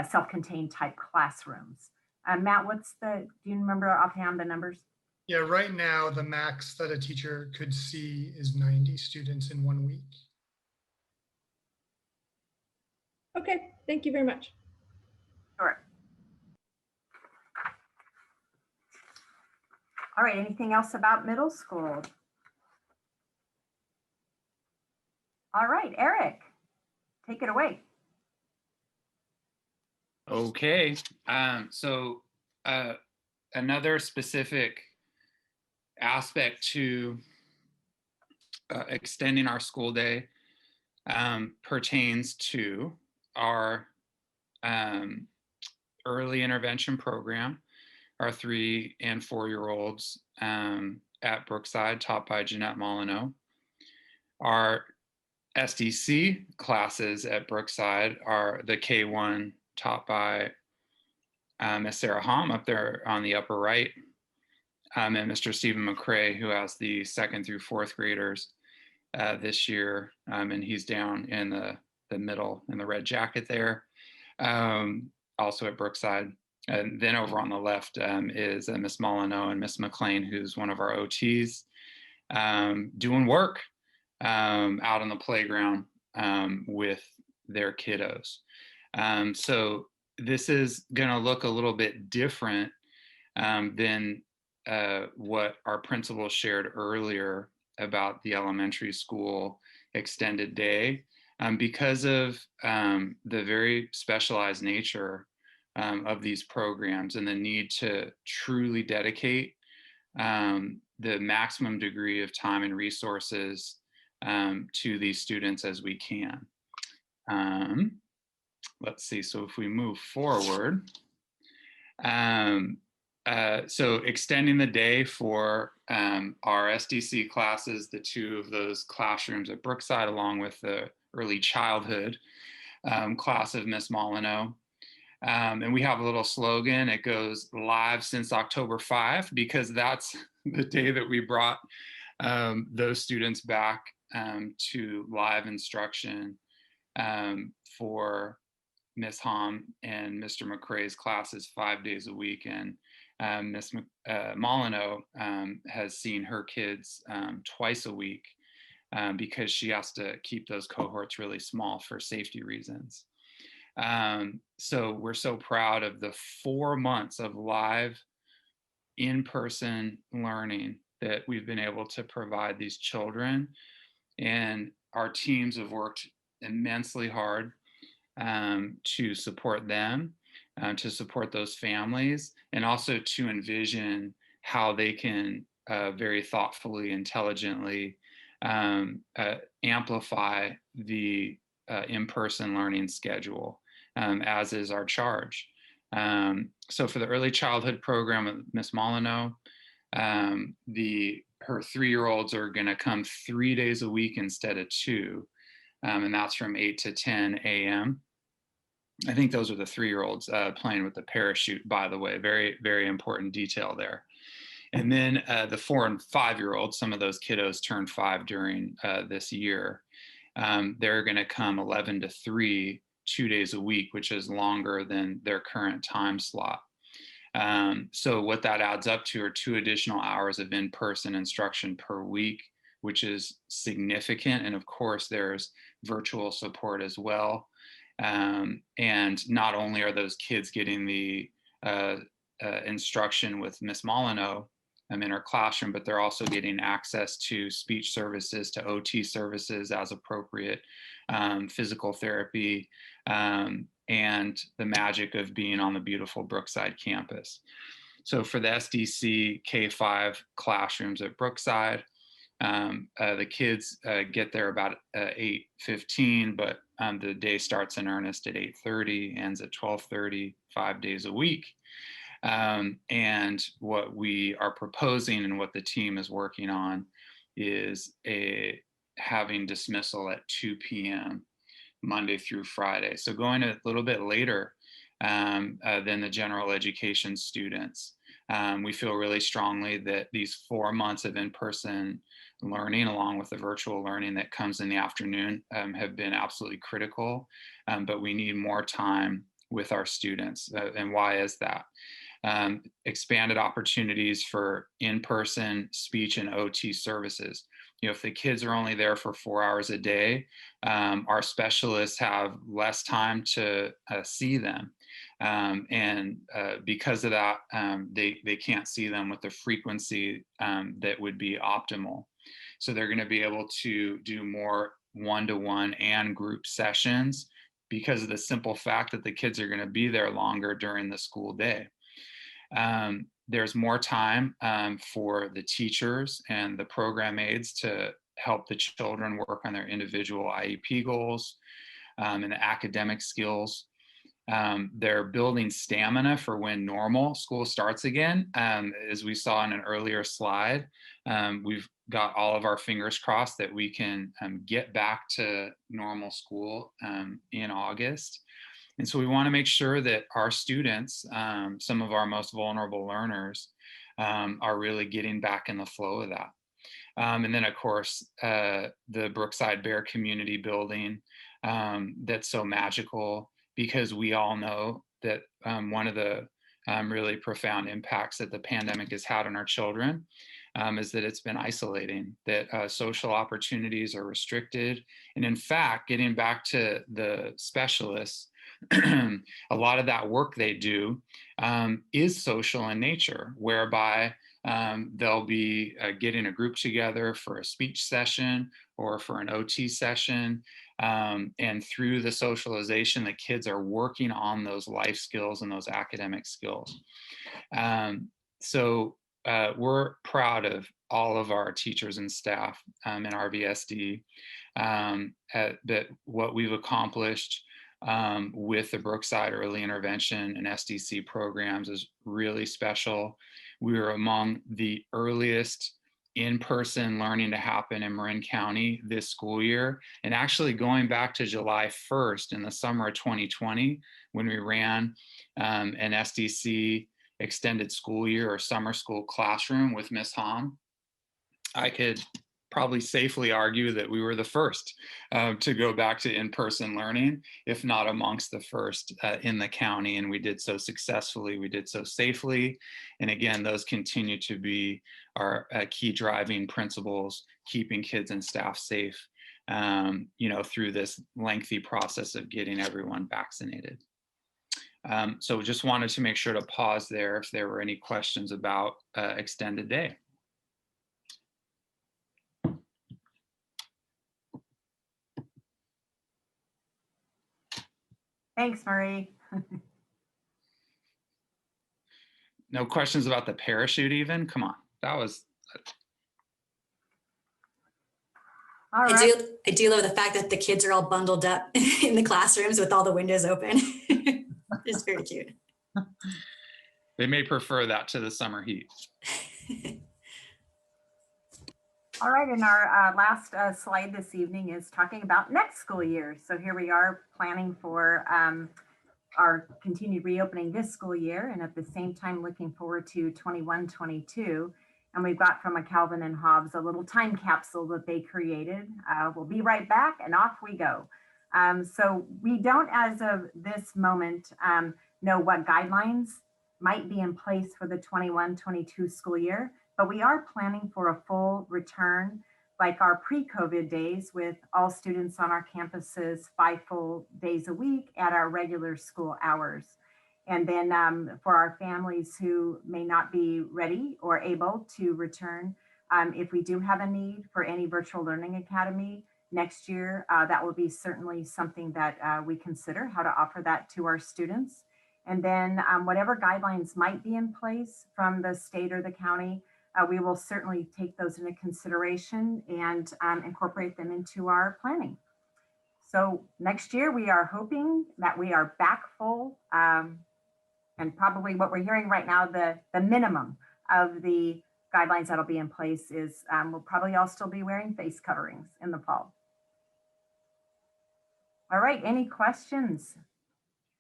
self-contained type classrooms. Matt, do you remember offhand the numbers? Yeah, right now the max that a teacher could see is 90 students in 1 week. Okay, thank you very much. Sure. All right, anything else about middle school? All right, Eric, take it away. Okay, another specific aspect to extending our school day pertains to our early intervention program, our 3 and 4-year-olds at Brookside, taught by Jeanette Molyneux. Our SDC classes at Brookside are the K1 taught by Miss Sarah Hom up there on the upper right, and Mr. Stephen McCrae, who has the 2nd through 4th graders this year, and he's down in the middle in the red jacket there, also at Brookside. And then over on the left is Miss Molyneux and Miss McLean, who's one of our OTs, doing work out on the playground with their kiddos. So this is going to look a little bit different than what our principal shared earlier about the elementary school extended day, because of the very specialized nature of these programs and the need to truly dedicate the maximum degree of time and resources to these students as we can. Let's see, so if we move forward, so extending the day for our SDC classes, the 2 of those classrooms at Brookside, along with the early childhood class of Miss Molyneux. And we have a little slogan. It goes live since October 5, because that's the day that we brought those students back to live instruction for Miss Hom and Mr. McCrae's classes 5 days a week. And Miss Molyneux has seen her kids twice a week because she has to keep those cohorts really small for safety reasons. So we're so proud of the 4 months of live in-person learning that we've been able to provide these children. And our teams have worked immensely hard to support them, to support those families, and also to envision how they can very thoughtfully, intelligently amplify the in-person learning schedule, as is our charge. So for the early childhood program of Miss Molyneux, her 3-year-olds are going to come 3 days a week instead of 2, and that's from 8 to 10 a.m. I think those are the 3-year-olds playing with the parachute, by the way. Very, very important detail there. And then the 4 and 5-year-olds, some of those kiddos turned 5 during this year. They're going to come 11 to 3, 2 days a week, which is longer than their current time slot. So what that adds up to are 2 additional hours of in-person instruction per week, which is significant. And of course, there's virtual support as well. And not only are those kids getting the instruction with Miss Molyneux in her classroom, but they're also getting access to speech services, to OT services as appropriate, physical therapy, and the magic of being on the beautiful Brookside campus. So for the SDC K5 classrooms at Brookside, the kids get there about 8:15, but the day starts in earnest at 8:30, ends at 12:30, 5 days a week. And what we are proposing and what the team is working on is having dismissal at 2 p.m. Monday through Friday. So going a little bit later than the general education students. We feel really strongly that these 4 months of in-person learning, along with the virtual learning that comes in the afternoon, have been absolutely critical, but we need more time with our students. And why is that? Expanded opportunities for in-person speech and OT services. You know, if the kids are only there for 4 hours a day, our specialists have less time to see them. And because of that, they can't see them with the frequency that would be optimal. So they're going to be able to do more one-to-one and group sessions because of the simple fact that the kids are going to be there longer during the school day. There's more time for the teachers and the program aides to help the children work on their individual IEP goals and the academic skills. They're building stamina for when normal school starts again. As we saw in an earlier slide, we've got all of our fingers crossed that we can get back to normal school in August. And so we want to make sure that our students, some of our most vulnerable learners, are really getting back in the flow of that. And then, of course, the Brookside Bear Community Building, that's so magical because we all know that one of the really profound impacts that the pandemic has had on our children is that it's been isolating, that social opportunities are restricted. And in fact, getting back to the specialists, a lot of that work they do is social in nature, whereby they'll be getting a group together for a speech session or for an OT session. And through the socialization, the kids are working on those life skills and those academic skills. So we're proud of all of our teachers and staff in RVSD, that what we've accomplished with the Brookside Early Intervention and SDC programs is really special. We were among the earliest in-person learning to happen in Marin County this school year. And actually going back to July 1st in the summer of 2020, when we ran an SDC extended school year or summer school classroom with Ms. Hahn, I could probably safely argue that we were the first to go back to in-person learning, if not amongst the first in the county. And we did so successfully, we did so safely. And again, those continue to be our key driving principles, keeping kids and staff safe, you know, through this lengthy process of getting everyone vaccinated. So just wanted to make sure to pause there if there were any questions about extended day. Thanks, Marie. No questions about the parachute even? Come on, that was. All right. I do love the fact that the kids are all bundled up in the classrooms with all the windows open. It's very cute. They may prefer that to the summer heat. All right, and our last slide this evening is talking about next school year. So here we are planning for our continued reopening this school year, and at the same time looking forward to 21-22. And we've got from a Calvin and Hobbes a little time capsule that they created. We'll be right back, and off we go. So we don't, as of this moment, know what guidelines might be in place for the 21-22 school year, but we are planning for a full return like our pre-COVID days with all students on our campuses 5 full days a week at our regular school hours. And then for our families who may not be ready or able to return, if we do have a need for any virtual learning academy next year, that will be certainly something that we consider how to offer that to our students. And then whatever guidelines might be in place from the state or the county, we will certainly take those into consideration and incorporate them into our planning. So next year, we are hoping that we are back full. And probably what we're hearing right now, the minimum of the guidelines that'll be in place is we'll probably all still be wearing face coverings in the fall. All right, any questions?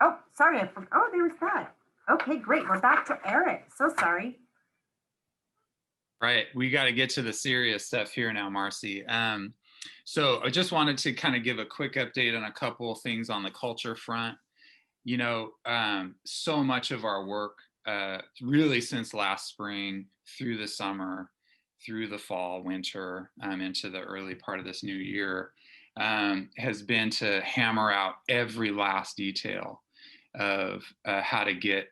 Oh, sorry, oh, there was that. Okay, great, we're back to Eric, so sorry. Right, we got to get to the serious stuff here now, Marcy. So I just wanted to kind of give a quick update on a couple of things on the culture front. You know, so much of our work, really since last spring, through the summer, through the fall, winter, into the early part of this new year, has been to hammer out every last detail of how to get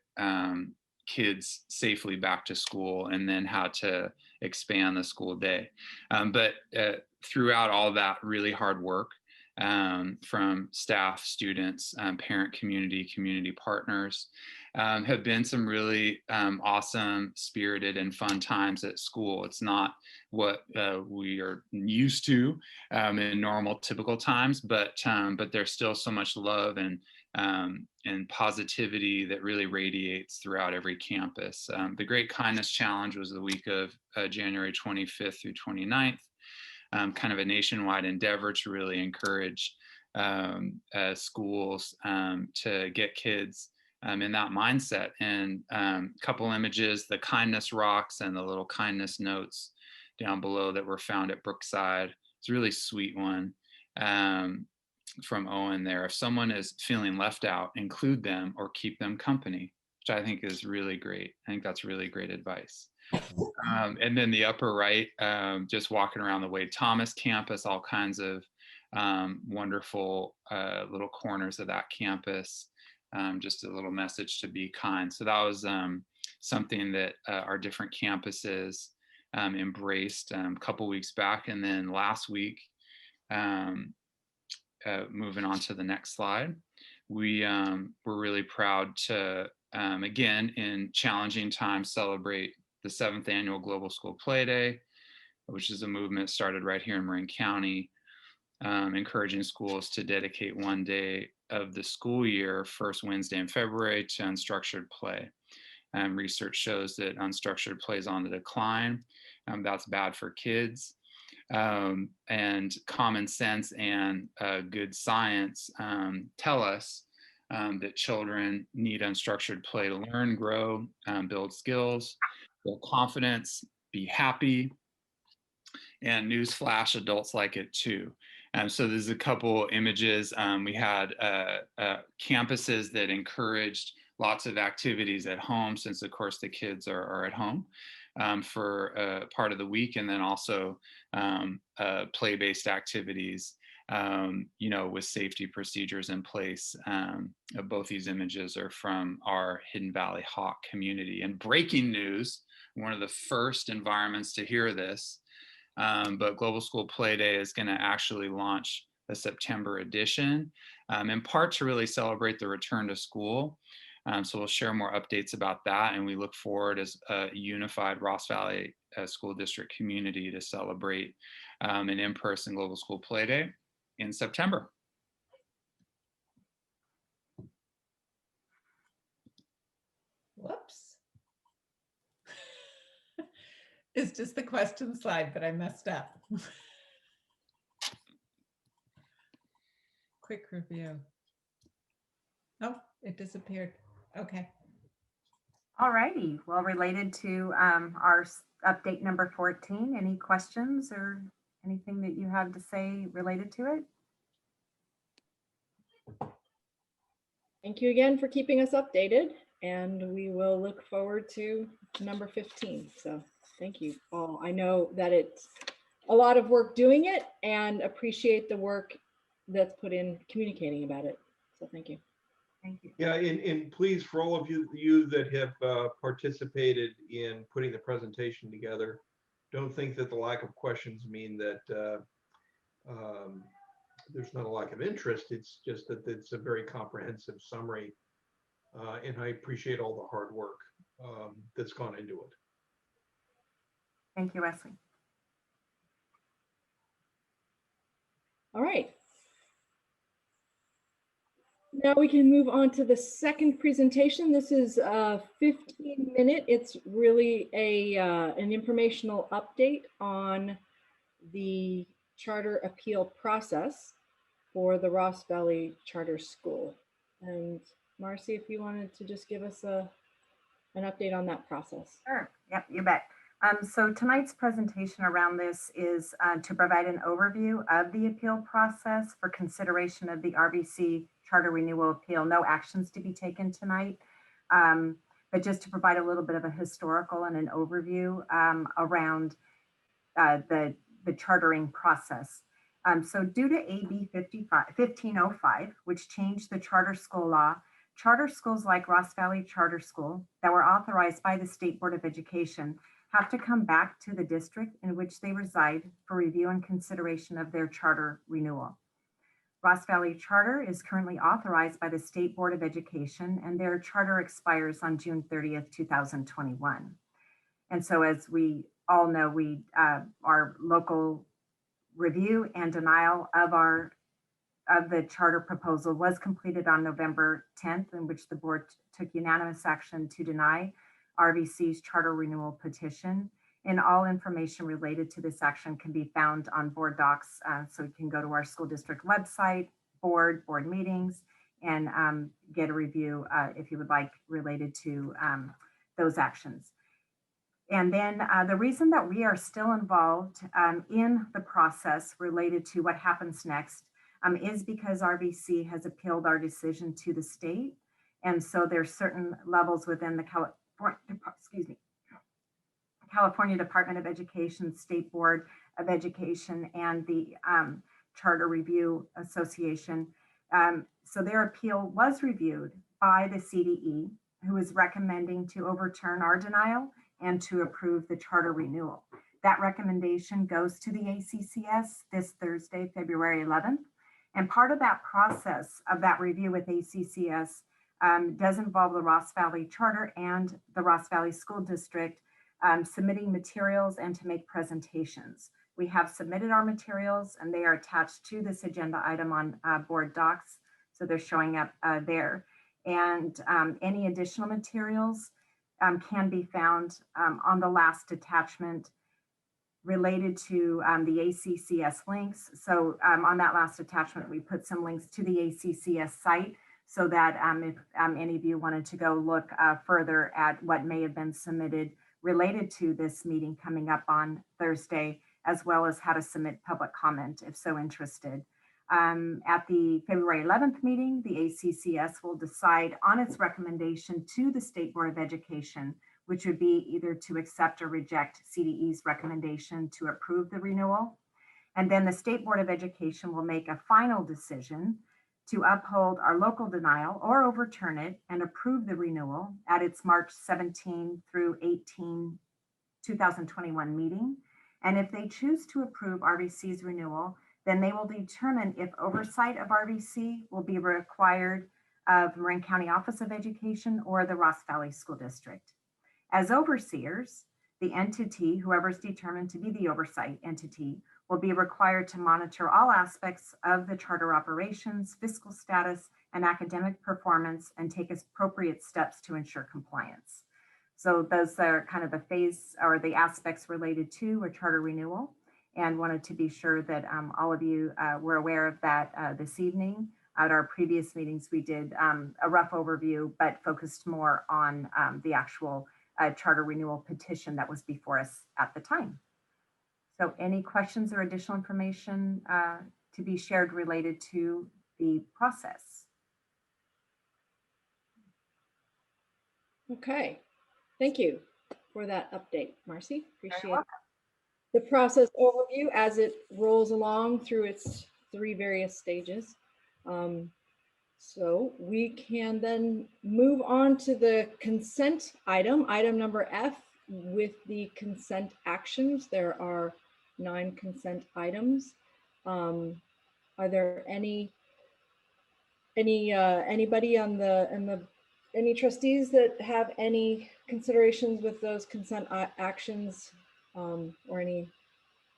kids safely back to school, and then how to expand the school day. But throughout all that really hard work, from staff, students, parent community partners, have been some really awesome, spirited, and fun times at school. It's not what we are used to in normal, typical times, but there's still so much love and positivity that really radiates throughout every campus. The Great Kindness Challenge was the week of January 25th through 29th. Kind of a nationwide endeavor to really encourage schools to get kids in that mindset. And a couple images, the kindness rocks and the little kindness notes down below that were found at Brookside. It's a really sweet one from Owen there. If someone is feeling left out, include them or keep them company, which I think is really great. I think that's really great advice. And then the upper right, just walking around the Wade Thomas campus, all kinds of wonderful little corners of that campus. Just a little message to be kind. So that was something that our different campuses embraced a couple weeks back. And then last week, moving on to the next slide, we're really proud to, again, in challenging times, celebrate the 7th annual Global School Play Day, which is a movement started right here in Marin County, encouraging schools to dedicate one day of the school year, first Wednesday in February, to unstructured play. Research shows that unstructured play is on the decline. That's bad for kids. And common sense and good science tell us that children need unstructured play to learn, grow, build skills, build confidence, be happy, and newsflash, adults like it too. So there's a couple images. We had campuses that encouraged lots of activities at home, since of course the kids are at home for part of the week, and then also play-based activities, you know, with safety procedures in place. Both these images are from our Hidden Valley Hawk community. And breaking news, one of the first environments to hear this, but Global School Play Day is going to actually launch a September edition, in part to really celebrate the return to school. So we'll share more updates about that, and we look forward as a unified Ross Valley School District community to celebrate an in-person Global School Play Day in September. Whoops. It's just the question slide, but I messed up. Quick review. Oh, it disappeared. Okay. All righty. Well, related to our update number 14, any questions or anything that you have to say related to it? Thank you again for keeping us updated, and we will look forward to number 15. So thank you all. I know that it's a lot of work doing it, and appreciate the work that's put in communicating about it. So thank you. Thank you. Yeah, and please, for all of you that have participated in putting the presentation together, don't think that the lack of questions mean that there's not a lack of interest. It's just that it's a very comprehensive summary, and I appreciate all the hard work that's gone into it. Thank you, Wesley. All right. Now we can move on to the second presentation. This is a 15-minute. It's really an informational update on the charter appeal process for the Ross Valley Charter School. And Marcy, if you wanted to just give us an update on that process. Sure. Yep, you bet. So tonight's presentation around this is to provide an overview of the appeal process for consideration of the RVC Charter Renewal Appeal. No actions to be taken tonight, but just to provide a little bit of a historical and an overview around the chartering process. So due to AB 1505, which changed the charter school law, charter schools like Ross Valley Charter School that were authorized by the State Board of Education have to come back to the district in which they reside for review and consideration of their charter renewal. Ross Valley Charter is currently authorized by the State Board of Education, and their charter expires on June 30th, 2021. And so as we all know, our local review and denial of the charter proposal was completed on November 10th, in which the board took unanimous action to deny RVC's charter renewal petition. And all information related to this action can be found on board docs. So you can go to our school district website, board meetings, and get a review if you would like related to those actions. And then the reason that we are still involved in the process related to what happens next is because RVC has appealed our decision to the state. And so there's certain levels within the California Department of Education, State Board of Education, and the Charter Review Association. So their appeal was reviewed by the CDE, who is recommending to overturn our denial and to approve the charter renewal. That recommendation goes to the ACCS this Thursday, February 11th. And part of that process of that review with ACCS does involve the Ross Valley Charter and the Ross Valley School District submitting materials and to make presentations. We have submitted our materials and they are attached to this agenda item on board docs. So they're showing up there. And any additional materials can be found on the last attachment related to the ACCS links. So on that last attachment, we put some links to the ACCS site so that if any of you wanted to go look further at what may have been submitted related to this meeting coming up on Thursday, as well as how to submit public comment if so interested. At the February 11th meeting, the ACCS will decide on its recommendation to the State Board of Education, which would be either to accept or reject CDE's recommendation to approve the renewal. And then the State Board of Education will make a final decision to uphold our local denial or overturn it and approve the renewal at its March 17 through 18, 2021 meeting. And if they choose to approve RVC's renewal, then they will determine if oversight of RVC will be required of Marin County Office of Education or the Ross Valley School District. As overseers, the entity, whoever is determined to be the oversight entity, will be required to monitor all aspects of the charter operations, fiscal status, and academic performance, and take appropriate steps to ensure compliance. So those are kind of the phase or the aspects related to a charter renewal, and wanted to be sure that all of you were aware of that this evening. At our previous meetings, we did a rough overview, but focused more on the actual charter renewal petition that was before us at the time. So any questions or additional information to be shared related to the process? Okay, thank you for that update, Marcy. Appreciate the process overview as it rolls along through its 3 various stages. So we can then move on to the consent item number F, with the consent actions. There are 9 consent items. Are there anybody on any trustees that have any considerations with those consent actions, or any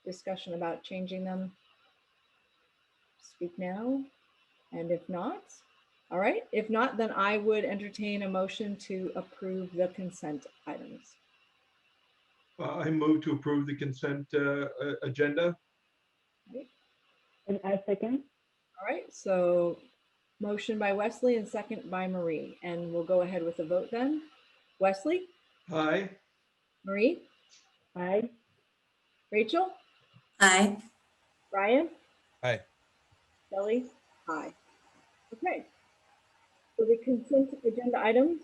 discussion about changing them? Speak now. And if not, All right, if not, then I would entertain a motion to approve the consent items. I move to approve the consent agenda. And I second. All right, so motion by Wesley and second by Marie, and we'll go ahead with the vote then. Wesley? Aye. Marie? Aye. Rachel? Aye. Brian? Aye. Shelley? Aye. Okay. So the consent agenda items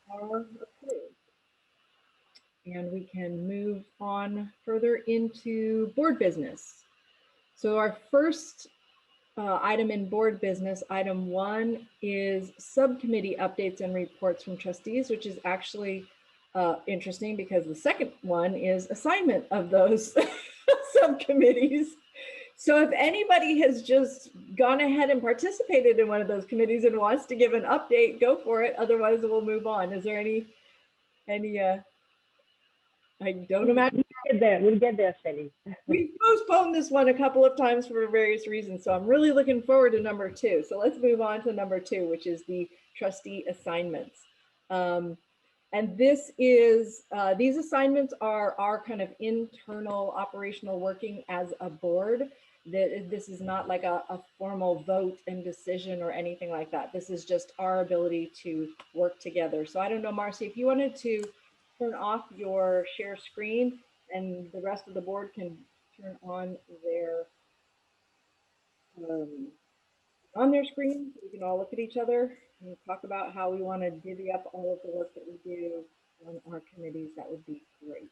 are approved. And we can move on further into board business. So our first item in board business, item 1, is subcommittee updates and reports from trustees, which is actually interesting because the second one is assignment of those subcommittees. So if anybody has just gone ahead and participated in one of those committees and wants to give an update, go for it. Otherwise, we'll move on. Is there any I don't imagine. We'll get there, Shelley. We postponed this one a couple of times for various reasons, so I'm really looking forward to number 2. So let's move on to number 2, which is the trustee assignments. And this is, these assignments are our kind of internal operational working as a board. This is not like a formal vote and decision or anything like that. This is just our ability to work together. So I don't know, Marcy, if you wanted to turn off your share screen and the rest of the board can turn on their screen so we can all look at each other and talk about how we want to divvy up all of the work that we do on our committees. That would be great.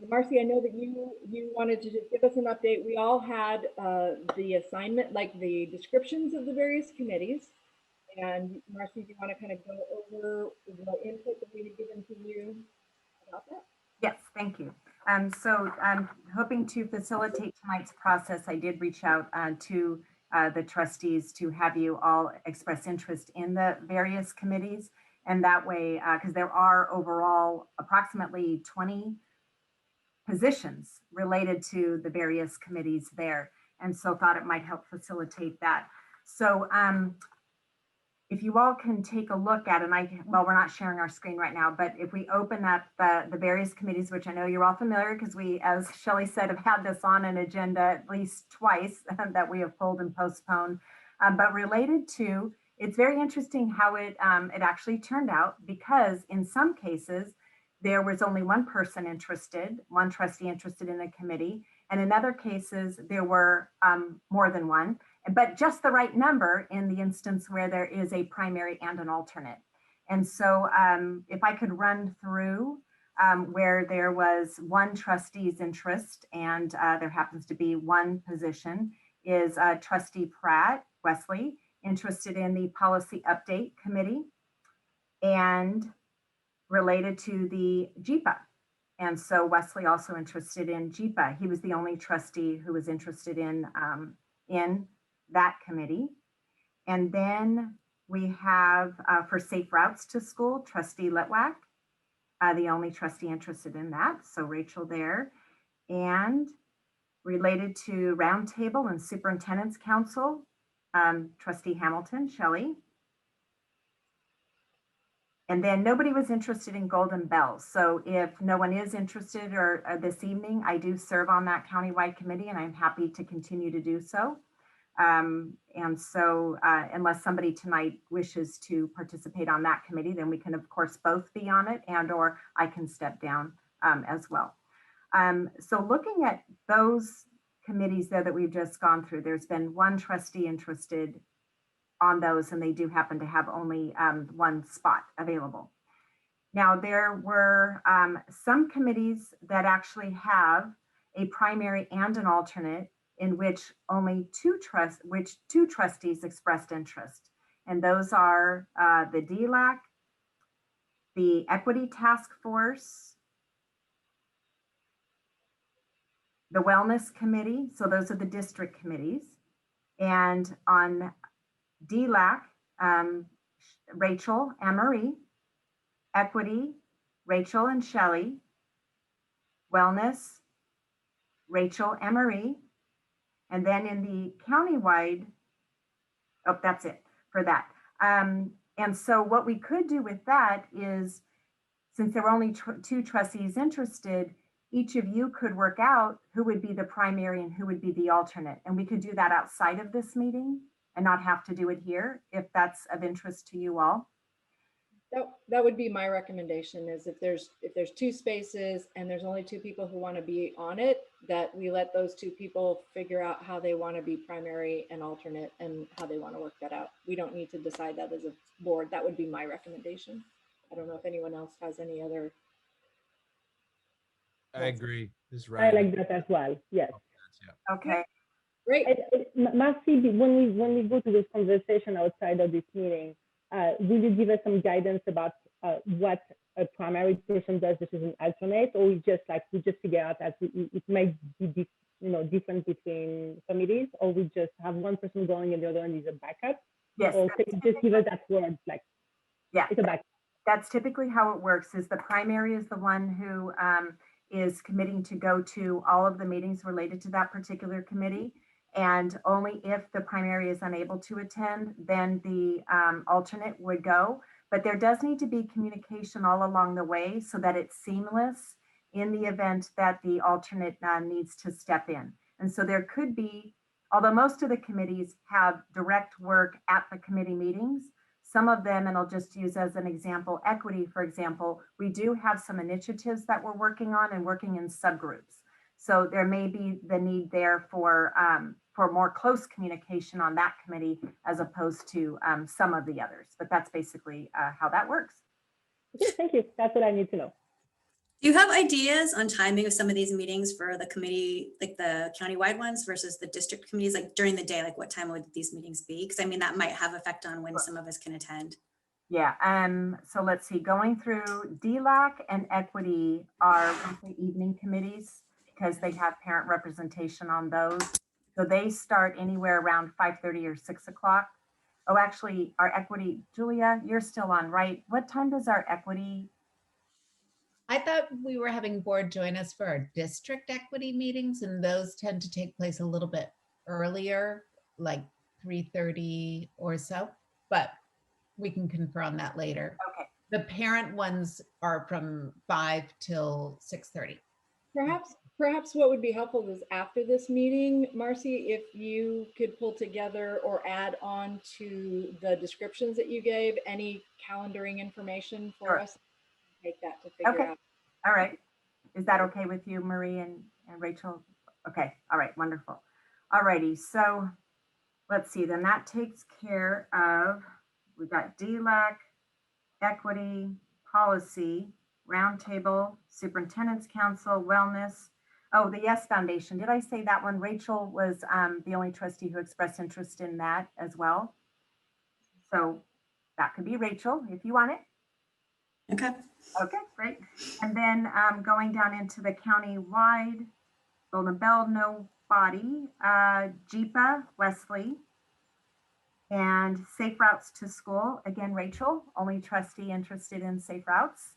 Marcy, I know that you wanted to just give us an update. We all had the assignment, like the descriptions of the various committees. And Marcy, do you want to kind of go over the input that we had given to you about that? Yes, thank you. So I'm hoping to facilitate tonight's process. I did reach out to the trustees to have you all express interest in the various committees. And that way, because there are overall approximately 20 positions related to the various committees there. And so thought it might help facilitate that. So if you all can take a look at, and well, we're not sharing our screen right now, but if we open up the various committees, which I know you're all familiar because we, as Shelley said, have had this on an agenda at least twice that we have pulled and postponed, but related to, it's very interesting how it actually turned out, because in some cases, there was only one person interested, one trustee interested in a committee, and in other cases, there were more than one, but just the right number in the instance where there is a primary and an alternate. And so if I could run through where there was one trustee's interest and there happens to be one position, is Trustee Pratt, Wesley, interested in the Policy Update Committee and related to the JIPA. And so Wesley also interested in JIPA. He was the only trustee who was interested in that committee. And then we have for Safe Routes to School, Trustee Letwack, the only trustee interested in that. So Rachel there. And related to Roundtable and Superintendent's Council, Trustee Hamilton, Shelley. And then nobody was interested in Golden Bells. So if no one is interested or this evening, I do serve on that countywide committee and I'm happy to continue to do so. And so unless somebody tonight wishes to participate on that committee, then we can of course both be on it and or I can step down as well. So looking at those committees there that we've just gone through, there's been one trustee interested on those, and they do happen to have only one spot available. Now, there were some committees that actually have a primary and an alternate in which only two trustees expressed interest. And those are the DLAC, the Equity Task Force, the Wellness Committee. So those are the district committees. And on DLAC, Rachel and Marie, Equity, Rachel and Shelley, Wellness, Rachel and Marie, and then in the countywide Oh, that's it for that. And so what we could do with that is, since there were only two trustees interested, each of you could work out who would be the primary and who would be the alternate. And we could do that outside of this meeting and not have to do it here, if that's of interest to you all. That would be my recommendation, is if there's two spaces and there's only two people who want to be on it, that we let those two people figure out how they want to be primary and alternate and how they want to work that out. We don't need to decide that as a board. That would be my recommendation. I don't know if anyone else has any other. I agree. This is I right. like that as well. Yes. Okay. Great. Marcy, when we go to this conversation outside of this meeting, will you give us some guidance about what a primary person does versus an alternate, or we just figure out that it might be different between committees, or we just have one person going and the other one is a backup? Yes. Or can you just give us that word, like, yeah, it's a backup? That's typically how it works. Is the primary is the one who is committing to go to all of the meetings related to that particular committee. And only if the primary is unable to attend, then the alternate would go. But there does need to be communication all along the way so that it's seamless in the event that the alternate needs to step in. And so there could be, although most of the committees have direct work at the committee meetings, some of them, and I'll just use as an example, equity, for example, we do have some initiatives that we're working on and working in subgroups. So there may be the need there for more close communication on that committee as opposed to some of the others. But that's basically how that works. Okay, thank you. That's what I need to know. Do you have ideas on timing of some of these meetings for the committee, like the countywide ones versus the district committees, like during the day, like what time would these meetings be? Because I mean, that might have effect on when some of us can attend. Yeah, so let's see, going through DLAC and equity are weekly evening committees because they have parent representation on those. So they start anywhere around 5:30 or 6 o'clock. Oh, actually, our equity, Julia, you're still on, right? What time does our equity? I thought we were having board join us for our district equity meetings, and those tend to take place a little bit earlier, like 3:30 or so, but we can confirm that later. Okay. The parent ones are from 5 till 6:30. Perhaps what would be helpful is after this meeting, Marcy, if you could pull together or add on to the descriptions that you gave, any calendaring information for us, take that to figure out. All right. Is that okay with you, Marie and Rachel? Okay. All right. Wonderful. All righty. So let's see. Then that takes care of, we've got DLAC, equity, policy, roundtable, superintendent's council, wellness. Oh, the Yes Foundation. Did I say that one? Rachel was the only trustee who expressed interest in that as well. So that could be Rachel if you want it. Okay. Okay, great. And then going down into the county-wide, Golden Bell, nobody, JIPA, Wesley, and Safe Routes to School, again, Rachel, only trustee interested in Safe Routes.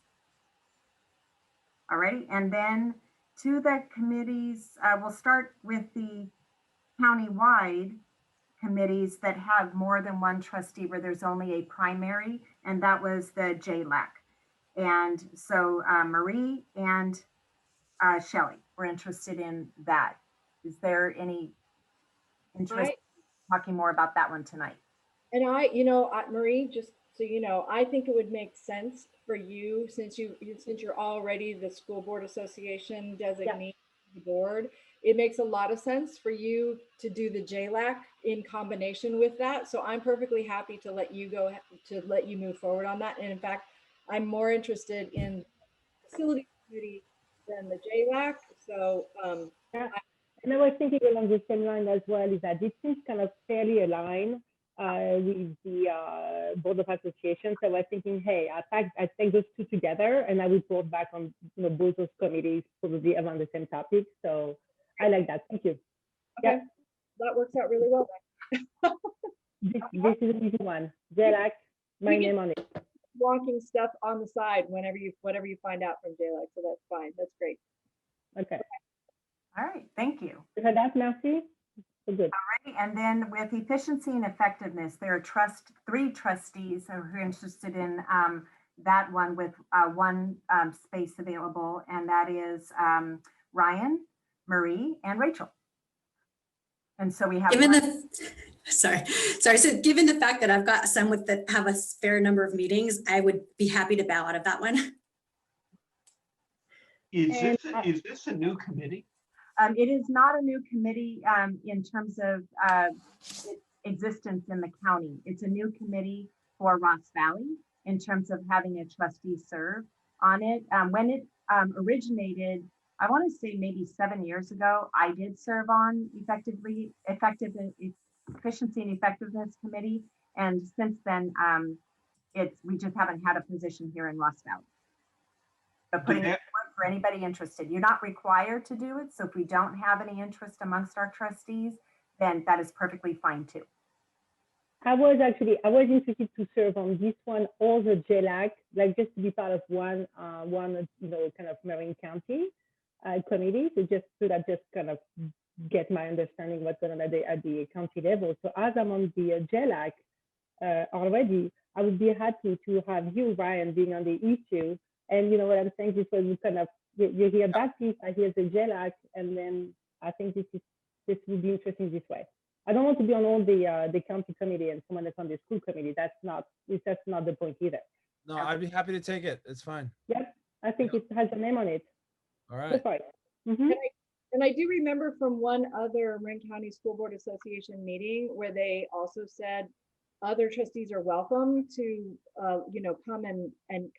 All righty, and then to the committees, we'll start with the county-wide committees that have more than one trustee where there's only a primary, and that was the JLAC. And so Marie and Shelley were interested in that. Is there any interest in talking more about that one tonight? And Marie, just so you know, I think it would make sense for you, since you're already the school board association designee the board, it makes a lot of sense for you to do the JLAC in combination with that. So I'm perfectly happy to let you move forward on that. And in fact, I'm more interested in facility committee than the JLAC. So and I was thinking along the same line as well, is that it seems kind of fairly aligned with the Board of Associations. So I was thinking, hey, I take those two together and I report back on both those committees probably around the same topic. So I like that. Thank you. Okay. That works out really well. This is an easy one. JLAC, my name on it. Walking stuff on the side whatever you find out from JLAC. So that's fine. That's great. Okay. All right. Thank you. For that, Merci. So good. All right, and then with efficiency and effectiveness, there are three trustees who are interested in that one with one space available, and that is Ryan, Marie, and Rachel. And so we have sorry. So given the fact that I've got some that have a fair number of meetings, I would be happy to bow out of that one. Is this a new committee? It is not a new committee in terms of its existence in the county. It's a new committee for Ross Valley in terms of having a trustee serve on it. When it originated, I want to say maybe 7 years ago, I did serve on efficiency and effectiveness committee. And since then, we just haven't had a position here in Ross Valley. So putting it for anybody interested. You're not required to do it. So if we don't have any interest amongst our trustees, then that is perfectly fine too. I was interested to serve on this one or the JLAC, like just to be part of one kind of Marin County committee. So just so that just kind of get my understanding what's going on at the county level. So as I'm on the JLAC already, I would be happy to have you, Ryan, being on the issue. And you know what I'm saying, this was kind of, you hear that piece, I hear the JLAC, and then I think this would be interesting this way. I don't want to be on all the county committee and someone that's on the school committee. That's not the point either. No, I'd be happy to take it. It's fine. Yep, I think it has a name on it. All right. Mm-hmm. And I do remember from one other Marin County School Board Association meeting where they also said other trustees are welcome to,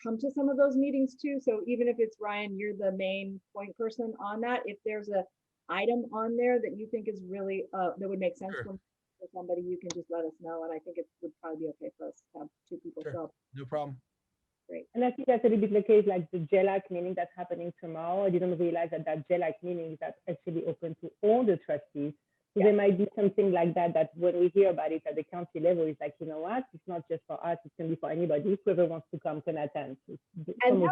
come to some of those meetings too. So even if it's Ryan, you're the main point person on that. If there's a item on there that you think is really, that would make sense for somebody, you can just let us know. And I think it would probably be okay for us to have two people show up. No problem. Great. And I think that's a little bit the case, like the JLAC meeting that's happening tomorrow. I didn't realize that JLAC meeting is actually open to all the trustees. So there might be something like that when we hear about it at the county level, it's like, you know what, it's not just for us, it's going to be for anybody. Whoever wants to come can attend. And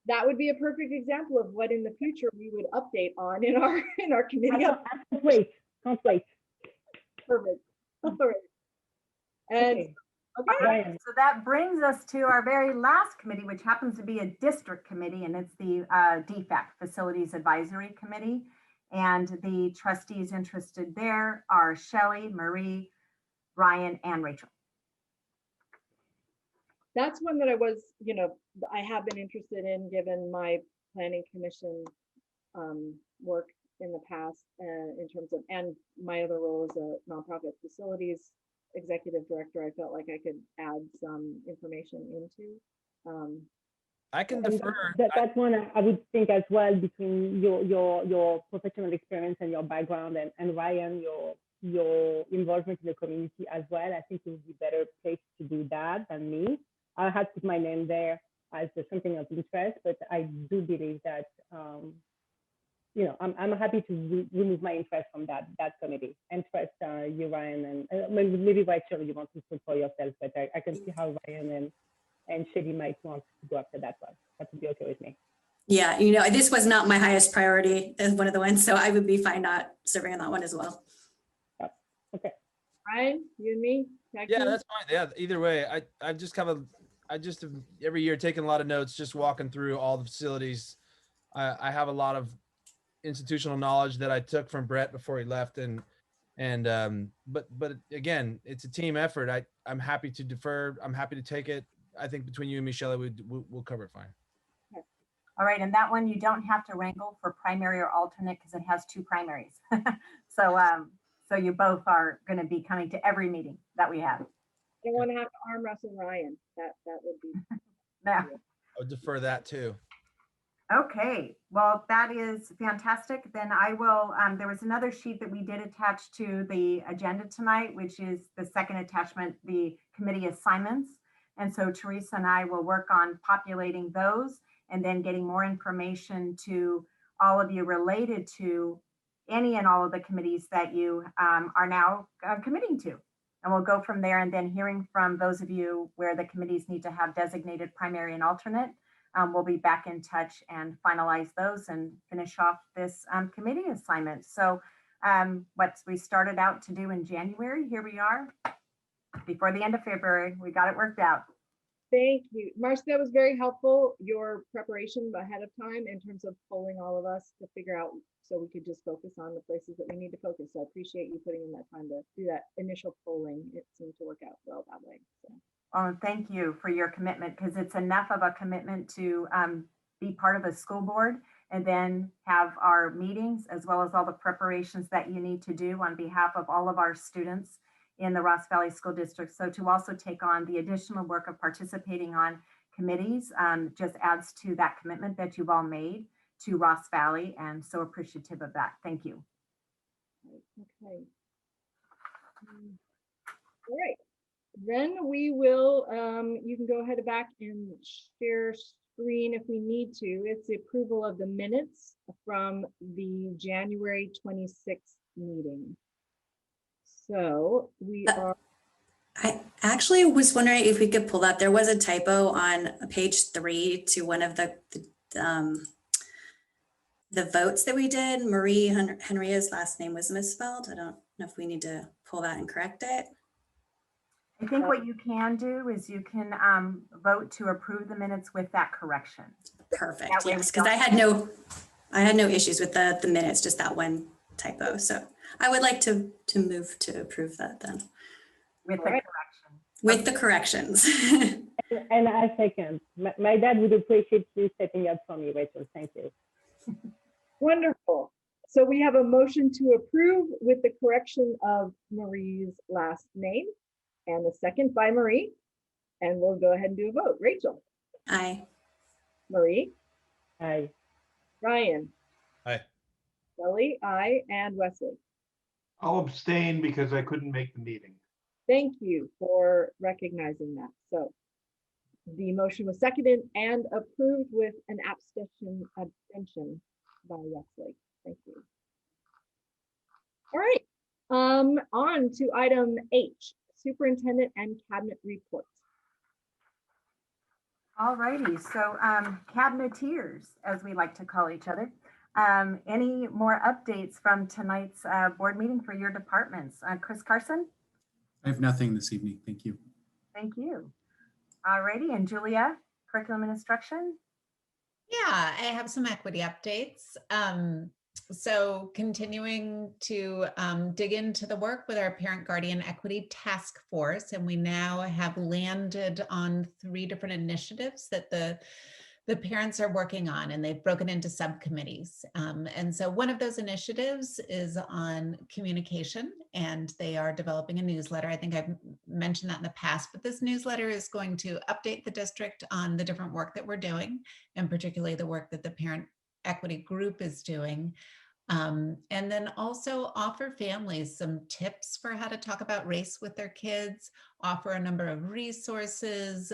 that would be a perfect example of what in the future we would update on in our committee. Can't wait. Perfect. All right. And okay, so that brings us to our very last committee, which happens to be a district committee, and it's the DFAC, Facilities Advisory Committee. And the trustees interested there are Shelley, Marie, Ryan, and Rachel. That's one that I have been interested in given my planning commission work in the past in terms of, and my other role as a nonprofit facilities executive director. I felt like I could add some information into. I can defer. That's one I would think as well, between your professional experience and your background, and Ryan, your involvement in the community as well. I think it would be better place to do that than me. I had put my name there as something of interest, but I do believe that I'm happy to remove my interest from that committee and trust you, Ryan, and maybe Rachel, you want to speak for yourself, but I can see how Ryan and Shelley might want to go after that one. That would be okay with me. Yeah, this was not my highest priority as one of the ones, so I would be fine not serving on that one as well. Okay. Ryan, you and me? Yeah, that's fine. Yeah, either way, I just have every year taking a lot of notes, just walking through all the facilities. I have a lot of institutional knowledge that I took from Brett before he left, but again, it's a team effort. I'm happy to defer. I'm happy to take it. I think between you and me, Shelley, we'll cover it fine. Okay. All right, and that one you don't have to wrangle for primary or alternate because it has two primaries. So you both are going to be coming to every meeting that we have. I don't want to have to arm wrestle Ryan. That would be. Yeah. I'll defer that too. Okay, well, that is fantastic. Then I will, there was another sheet that we did attach to the agenda tonight, which is the second attachment, the committee assignments. And so Teresa and I will work on populating those and then getting more information to all of you related to any and all of the committees that you are now committing to. And we'll go from there, and then hearing from those of you where the committees need to have designated primary and alternate. We'll be back in touch and finalize those and finish off this committee assignment. So what we started out to do in January. Here we are before the end of February. We got it worked out. Thank you. Marcia, that was very helpful, your preparation ahead of time in terms of polling all of us to figure out so we could just focus on the places that we need to focus. So I appreciate you putting in that time to do that initial polling. It seemed to work out well that way. So. Oh, thank you for your commitment, because it's enough of a commitment to be part of a school board and then have our meetings as well as all the preparations that you need to do on behalf of all of our students in the Ross Valley School District. So to also take on the additional work of participating on committees just adds to that commitment that you've all made to Ross Valley, and so appreciative of that. Thank you. Okay. All right. Then we will, you can go ahead back and share screen if we need to. It's the approval of the minutes from the January 26th meeting. So we are. I actually was wondering if we could pull that. There was a typo on page 3 to one of the votes that we did. Marie Henria's last name was misspelled. I don't know if we need to pull that and correct it. I think what you can do is you can vote to approve the minutes with that correction. Perfect. Yes, because I had no issues with the minutes, just that one typo. So I would like to move to approve that then. With the correction. With the corrections. And I second. My dad would appreciate you stepping up for me, Rachel. Thank you. Wonderful. So we have a motion to approve with the correction of Marie's last name and a second by Marie. And we'll go ahead and do a vote. Rachel. Aye. Marie. Aye. Ryan. Aye. Kelly, aye, and Wesley. I'll abstain because I couldn't make the meeting. Thank you for recognizing that. So the motion was seconded and approved with an abstention by Wesley. Thank you. All right, on to item H, superintendent and cabinet reports. All righty, so cabineters, as we like to call each other. Any more updates from tonight's board meeting for your departments? Chris Carson? I have nothing this evening. Thank you. Thank you. All righty, and Julia, curriculum and instruction? Yeah, I have some equity updates. So continuing to dig into the work with our parent guardian equity task force, and we now have landed on 3 different initiatives that the parents are working on, and they've broken into subcommittees. And so one of those initiatives is on communication, and they are developing a newsletter. I think I've mentioned that in the past, but this newsletter is going to update the district on the different work that we're doing, and particularly the work that the parent equity group is doing. And then also offer families some tips for how to talk about race with their kids, offer a number of resources,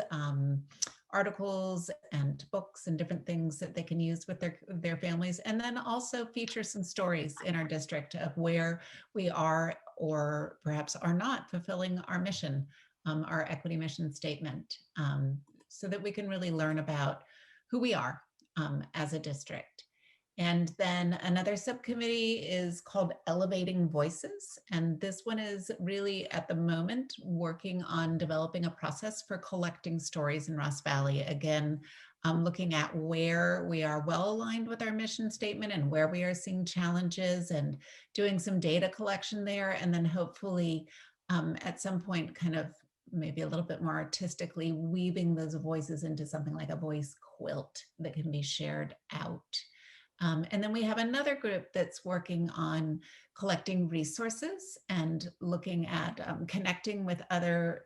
articles and books and different things that they can use with their families, and then also feature some stories in our district of where we are or perhaps are not fulfilling our mission, our equity mission statement, so that we can really learn about who we are as a district. And then another subcommittee is called Elevating Voices. And this one is really at the moment working on developing a process for collecting stories in Ross Valley. Again, looking at where we are well aligned with our mission statement and where we are seeing challenges, and doing some data collection there. And then hopefully at some point kind of maybe a little bit more artistically weaving those voices into something like a voice quilt that can be shared out. And then we have another group that's working on collecting resources and looking at connecting with other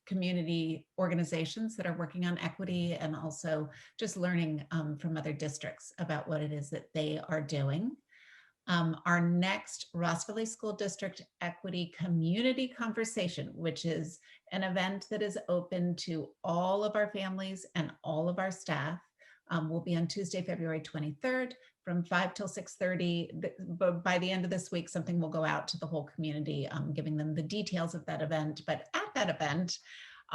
community organizations that are working on equity, and also just learning from other districts about what it is that they are doing. Our next Ross Valley School District Equity Community Conversation, which is an event that is open to all of our families and all of our staff, will be on Tuesday, February 23rd from 5 till 6:30. But by the end of this week, something will go out to the whole community, giving them the details of that event. But at that event,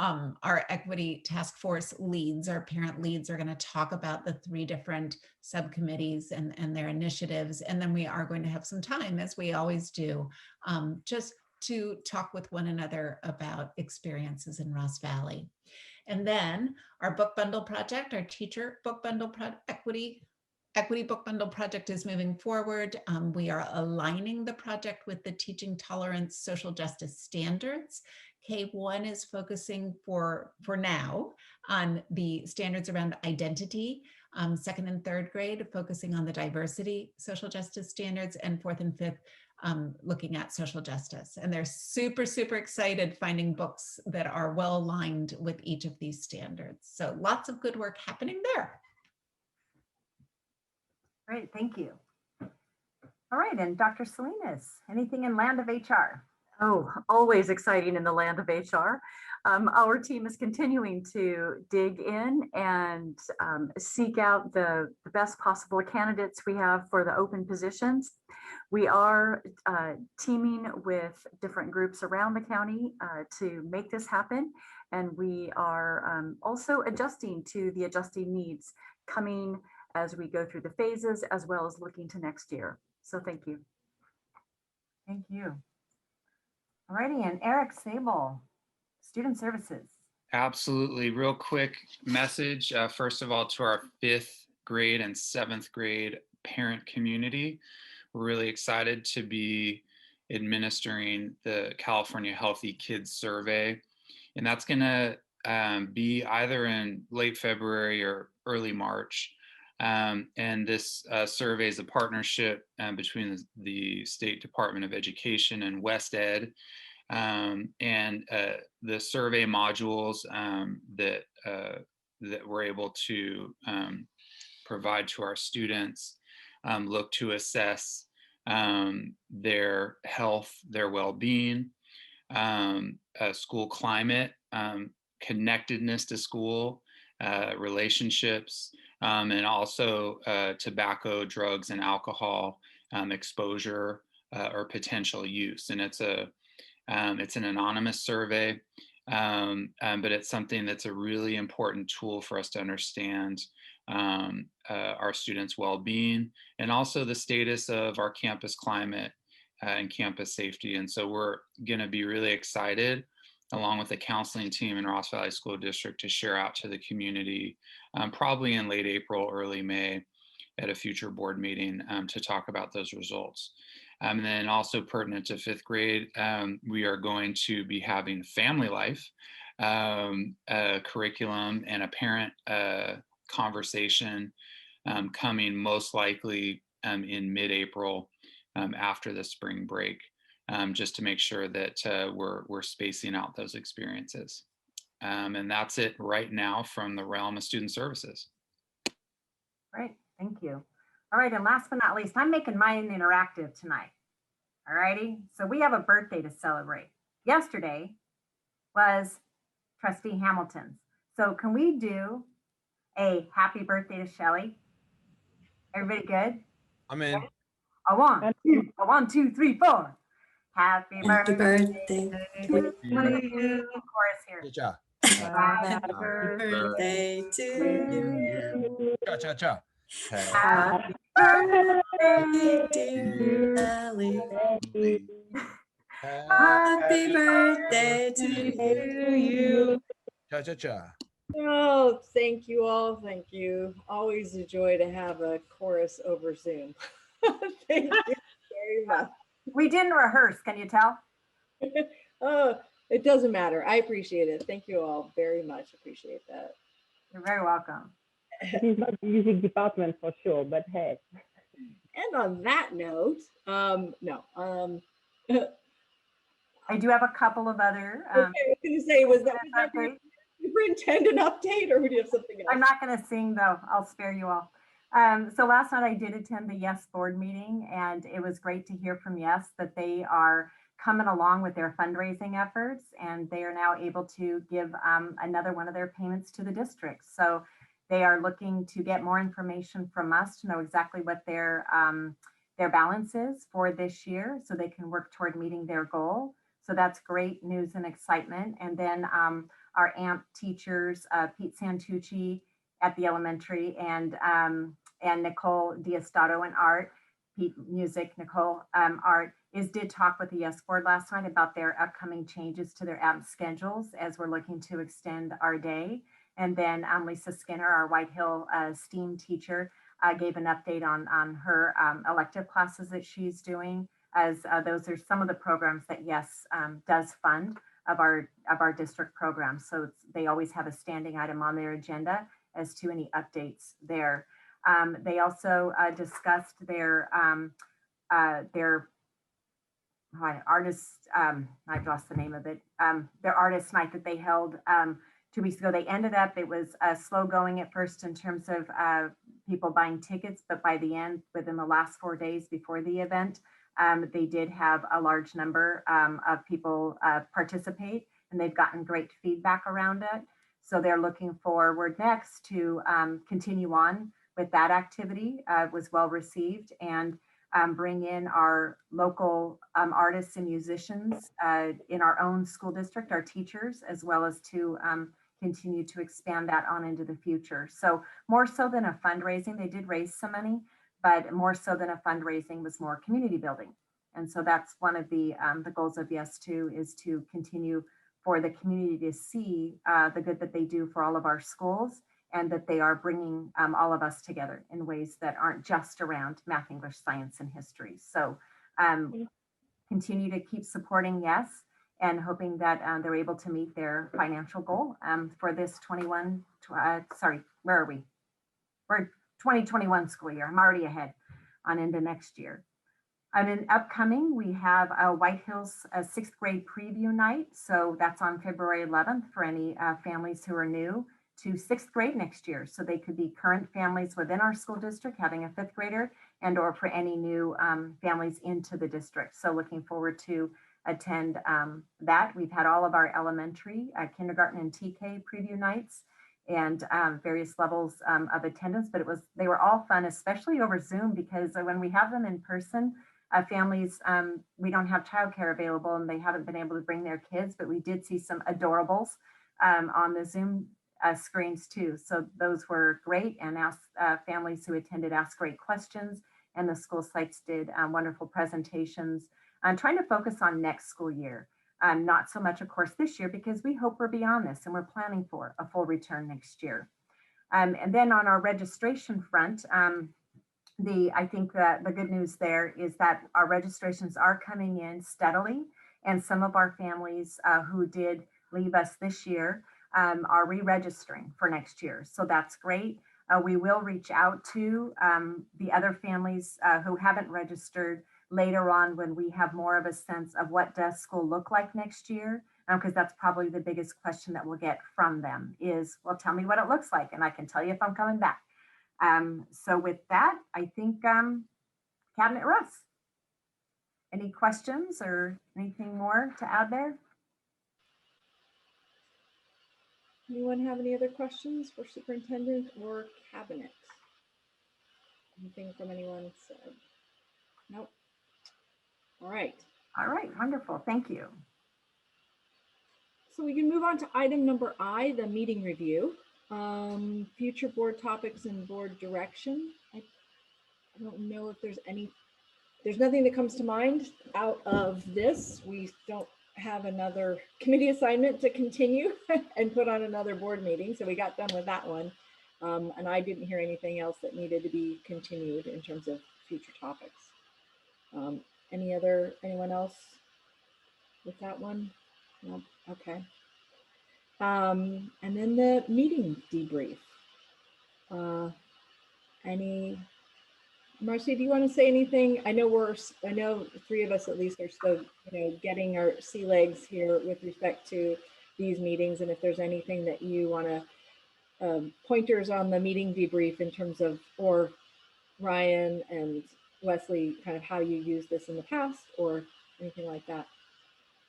our equity task force leads, our parent leads, are going to talk about the 3 different subcommittees and their initiatives. And then we are going to have some time, as we always do, just to talk with one another about experiences in Ross Valley. And then our book bundle project, our teacher book bundle equity book bundle project is moving forward. We are aligning the project with the Teaching Tolerance Social Justice Standards. K1 is focusing for now on the standards around identity. 2nd and 3rd grade focusing on the diversity social justice standards, and 4th and 5th looking at social justice. And they're super, super excited finding books that are well aligned with each of these standards. So lots of good work happening there. Great, thank you. All right, and Dr. Salinas, anything in land of HR? Oh, always exciting in the land of HR. Our team is continuing to dig in and seek out the best possible candidates we have for the open positions. We are teaming with different groups around the county to make this happen. And we are also adjusting to the adjusting needs coming as we go through the phases, as well as looking to next year. So thank you. Thank you. All righty, and Eric Sable, Student Services. Absolutely. Real quick message, first of all, to our 5th grade and 7th grade parent community. We're really excited to be administering the California Healthy Kids Survey. And that's going to be either in late February or early March. And this survey is a partnership between the State Department of Education and West Ed. And the survey modules that we're able to provide to our students look to assess their health, their well-being, school climate, connectedness to school, relationships, and also tobacco, drugs, and alcohol exposure or potential use. And it's an anonymous survey, but it's something that's a really important tool for us to understand our students' well-being and also the status of our campus climate and campus safety. And so we're going to be really excited, along with the counseling team in Ross Valley School District, to share out to the community probably in late April, early May at a future board meeting to talk about those results. And then also pertinent to 5th grade, we are going to be having family life curriculum and a parent conversation coming most likely in mid-April after the spring break, just to make sure that we're spacing out those experiences. And that's it right now from the realm of student services. Great, thank you. All right, and last but not least, I'm making mine interactive tonight. All righty, so we have a birthday to celebrate. Yesterday was Trustee Hamilton's. So can we do a happy birthday to Shelley? Everybody good? I'm in. A 1, 2, 3, 4. Happy birthday to you. Chorus here. Good job. Happy birthday to you. Cha-cha-cha. Happy birthday, dear Ellie. Happy birthday to you. Cha-cha-cha. Oh, thank you all. Thank you. Always a joy to have a chorus over Zoom. Thank you very much. We didn't rehearse, can you tell? Oh, it doesn't matter. I appreciate it. Thank you all very much. Appreciate that. You're very welcome. He's not the music department for sure, but hey. And on that note, no. I do have a couple of other. Okay, I was going to say, was that the superintendent update, or would you have something else? I'm not going to sing though. I'll spare you all. So last night I did attend the Yes board meeting, and it was great to hear from Yes that they are coming along with their fundraising efforts, and they are now able to give another one of their payments to the district. So they are looking to get more information from us to know exactly what their balance is for this year, so they can work toward meeting their goal. So that's great news and excitement. And then our AMP teachers, Pete Santucci at the elementary, and Nicole Diastato in art, Pete music, Nicole art, did talk with the Yes Board last night about their upcoming changes to their AMP schedules as we're looking to extend our day. And then Lisa Skinner, our White Hill STEAM teacher, gave an update on her elective classes that she's doing, as those are some of the programs that Yes does fund of our district programs. So they always have a standing item on their agenda as to any updates there. They also discussed their artist, I've lost the name of it, their artist night that they held 2 weeks ago. They ended up, it was slow going at first in terms of people buying tickets, but by the end, within the last 4 days before the event, they did have a large number of people participate, and they've gotten great feedback around it. So they're looking forward next to continue on with that activity. It was well received, and bring in our local artists and musicians in our own school district, our teachers, as well as to continue to expand that on into the future. So more so than a fundraising, they did raise some money, but more so than a fundraising was more community building. And so that's one of the goals of Yes2 is to continue for the community to see the good that they do for all of our schools, and that they are bringing all of us together in ways that aren't just around math, English, science, and history. So continue to keep supporting Yes, and hoping that they're able to meet their financial goal for this where are we? We're 2021 school year. I'm already ahead on into next year. And in upcoming, we have a White Hills 6th grade preview night. So that's on February 11th for any families who are new to 6th grade next year. So they could be current families within our school district having a 5th grader, and or for any new families into the district. So looking forward to attend that. We've had all of our elementary, kindergarten, and TK preview nights, and various levels of attendance, but they were all fun, especially over Zoom, because when we have them in person, families, we don't have childcare available and they haven't been able to bring their kids, but we did see some adorables on the Zoom screens too. So those were great, and families who attended asked great questions, and the school sites did wonderful presentations. I'm trying to focus on next school year, not so much, of course, this year, because we hope we're beyond this and we're planning for a full return next year. And then on our registration front, I think that the good news there is that our registrations are coming in steadily, and some of our families who did leave us this year are re-registering for next year. So that's great. We will reach out to the other families who haven't registered later on when we have more of a sense of what does school look like next year, because that's probably the biggest question that we'll get from them is, well, tell me what it looks like and I can tell you if I'm coming back. So with that, I think Cabinet Russ. Any questions or anything more to add there? Anyone have any other questions for Superintendent or Cabinet? Anything from anyone said? Nope. All right. All right, wonderful. Thank you. So we can move on to item number I, the meeting review. Future board topics and board direction. I don't know if there's nothing that comes to mind out of this. We don't have another committee assignment to continue and put on another board meeting. So we got done with that one. And I didn't hear anything else that needed to be continued in terms of future topics. Anyone else with that one? No, okay. And then the meeting debrief. Marcy, do you want to say anything? I know three of us at least are still, getting our sea legs here with respect to these meetings. And if there's anything that you want to pointers on the meeting debrief in terms of, or Ryan and Wesley, kind of how you used this in the past or anything like that.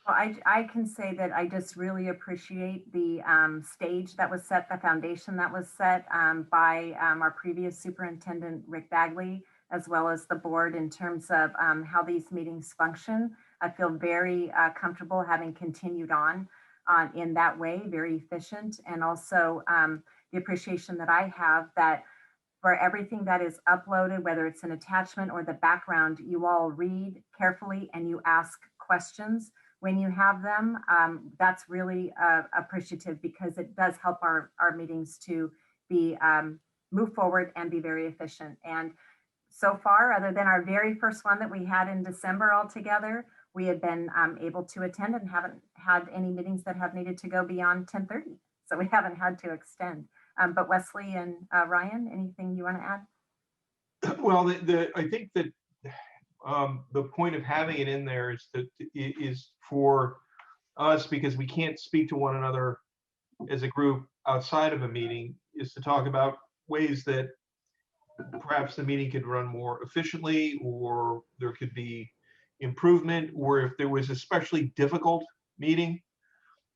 Well, I can say that I just really appreciate the stage that was set, the foundation that was set by our previous superintendent, Rick Bagley, as well as the board in terms of how these meetings function. I feel very comfortable having continued on in that way, very efficient. And also the appreciation that I have that for everything that is uploaded, whether it's an attachment or the background, you all read carefully and you ask questions when you have them. That's really appreciative because it does help our meetings to be move forward and be very efficient. And so far, other than our very first one that we had in December all together, we have been able to attend and haven't had any meetings that have needed to go beyond 10:30. So we haven't had to extend. But Wesley and Ryan, anything you want to add? Well, I think that the point of having it in there is for us, because we can't speak to one another as a group outside of a meeting, is to talk about ways that perhaps the meeting could run more efficiently, or there could be improvement, or if there was a especially difficult meeting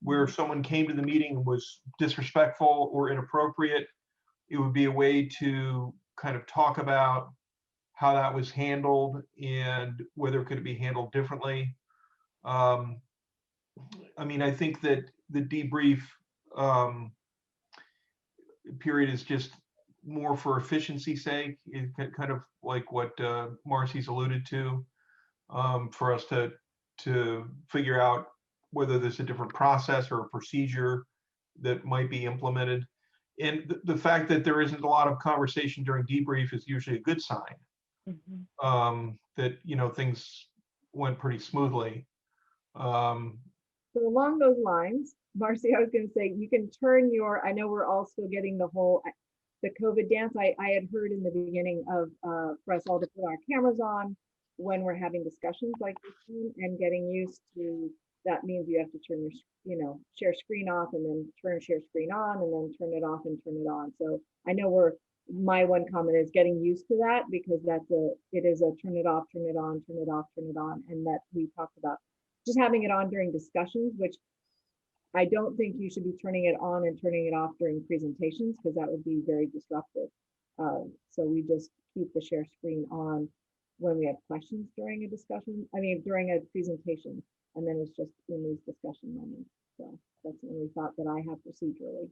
where someone came to the meeting and was disrespectful or inappropriate, it would be a way to kind of talk about how that was handled and whether it could be handled differently. I mean, I think that the debrief period is just more for efficiency's sake, kind of like what Marcy's alluded to, for us to figure out whether there's a different process or a procedure that might be implemented. And the fact that there isn't a lot of conversation during debrief is usually a good sign. That, you know, things went pretty smoothly. So along those lines, Marcy, I was going to say, you can turn your, I know we're all still getting the COVID dance. I had heard in the beginning of for us all to put our cameras on when we're having discussions like this one, and getting used to, that means you have to turn your, share screen off and then turn share screen on and then turn it off and turn it on. So I know my one comment is getting used to that, because it is a turn it off, turn it on, turn it off, turn it on. And that we talked about just having it on during discussions, which I don't think you should be turning it on and turning it off during presentations, because that would be very disruptive. So we just keep the share screen on when we have questions during a discussion, during a presentation, and then it's just in these discussion moments. So that's the only thought that I have procedurally.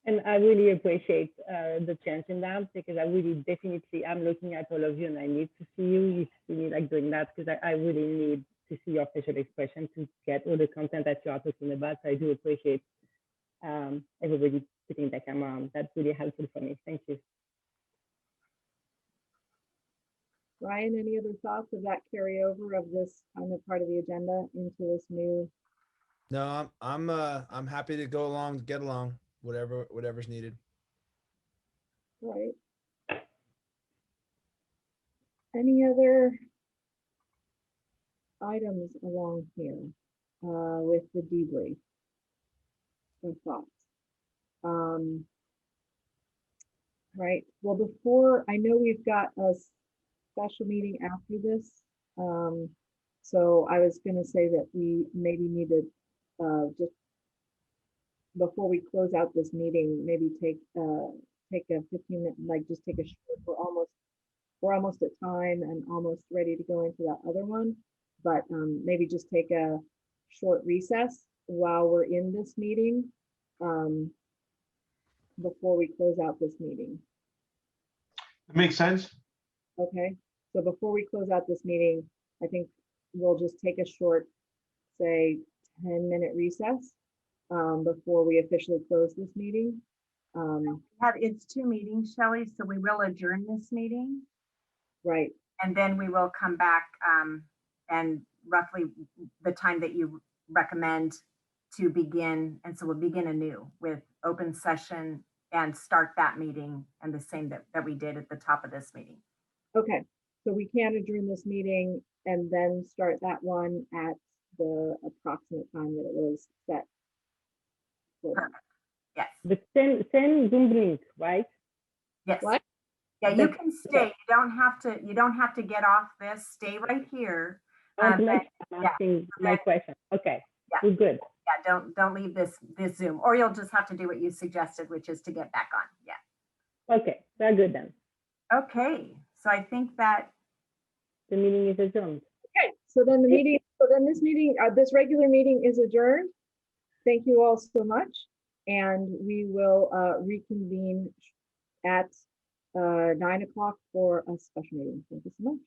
And I really appreciate the change in that, because I really definitely, I'm looking at all of you and I need to see you. You see me like doing that, because I really need to see your facial expression to get all the content that you are talking about. So I do appreciate everybody putting the camera on. That's really helpful for me. Thank you. Ryan, any other thoughts of that carryover of this kind of part of the agenda into this new? No, I'm happy to go along, get along, whatever's needed. Right. Any other items along here with the debrief or thoughts? Right. Well, before, I know we've got a special meeting after this. So I was going to say that we maybe need to just before we close out this meeting, maybe take a 15-minute, just take a short, we're almost at time and almost ready to go into that other one, but maybe just take a short recess while we're in this meeting before we close out this meeting. That makes sense. Okay, so before we close out this meeting, I think we'll just take a short, say, 10-minute recess before we officially close this meeting. It's 2 meetings, Shelley, so we will adjourn this meeting. Right. And then we will come back and roughly the time that you recommend to begin. And so we'll begin anew with open session and start that meeting, and the same that we did at the top of this meeting. Okay, so we can adjourn this meeting and then start that one at the approximate time that it was set. Perfect. Yes. The same Zoom link, right? Yes. What? Yeah, you can stay. You don't have to get off this. Stay right here. I'm asking my question. Okay. Yeah. We're good. Yeah, don't leave this Zoom, or you'll just have to do what you suggested, which is to get back on. Yeah. Okay, we're good then. Okay, so I think that the meeting is adjourned. Okay, So then this regular meeting is adjourned. Thank you all so much. And we will reconvene at 9 o'clock for a special meeting. Thank you so much.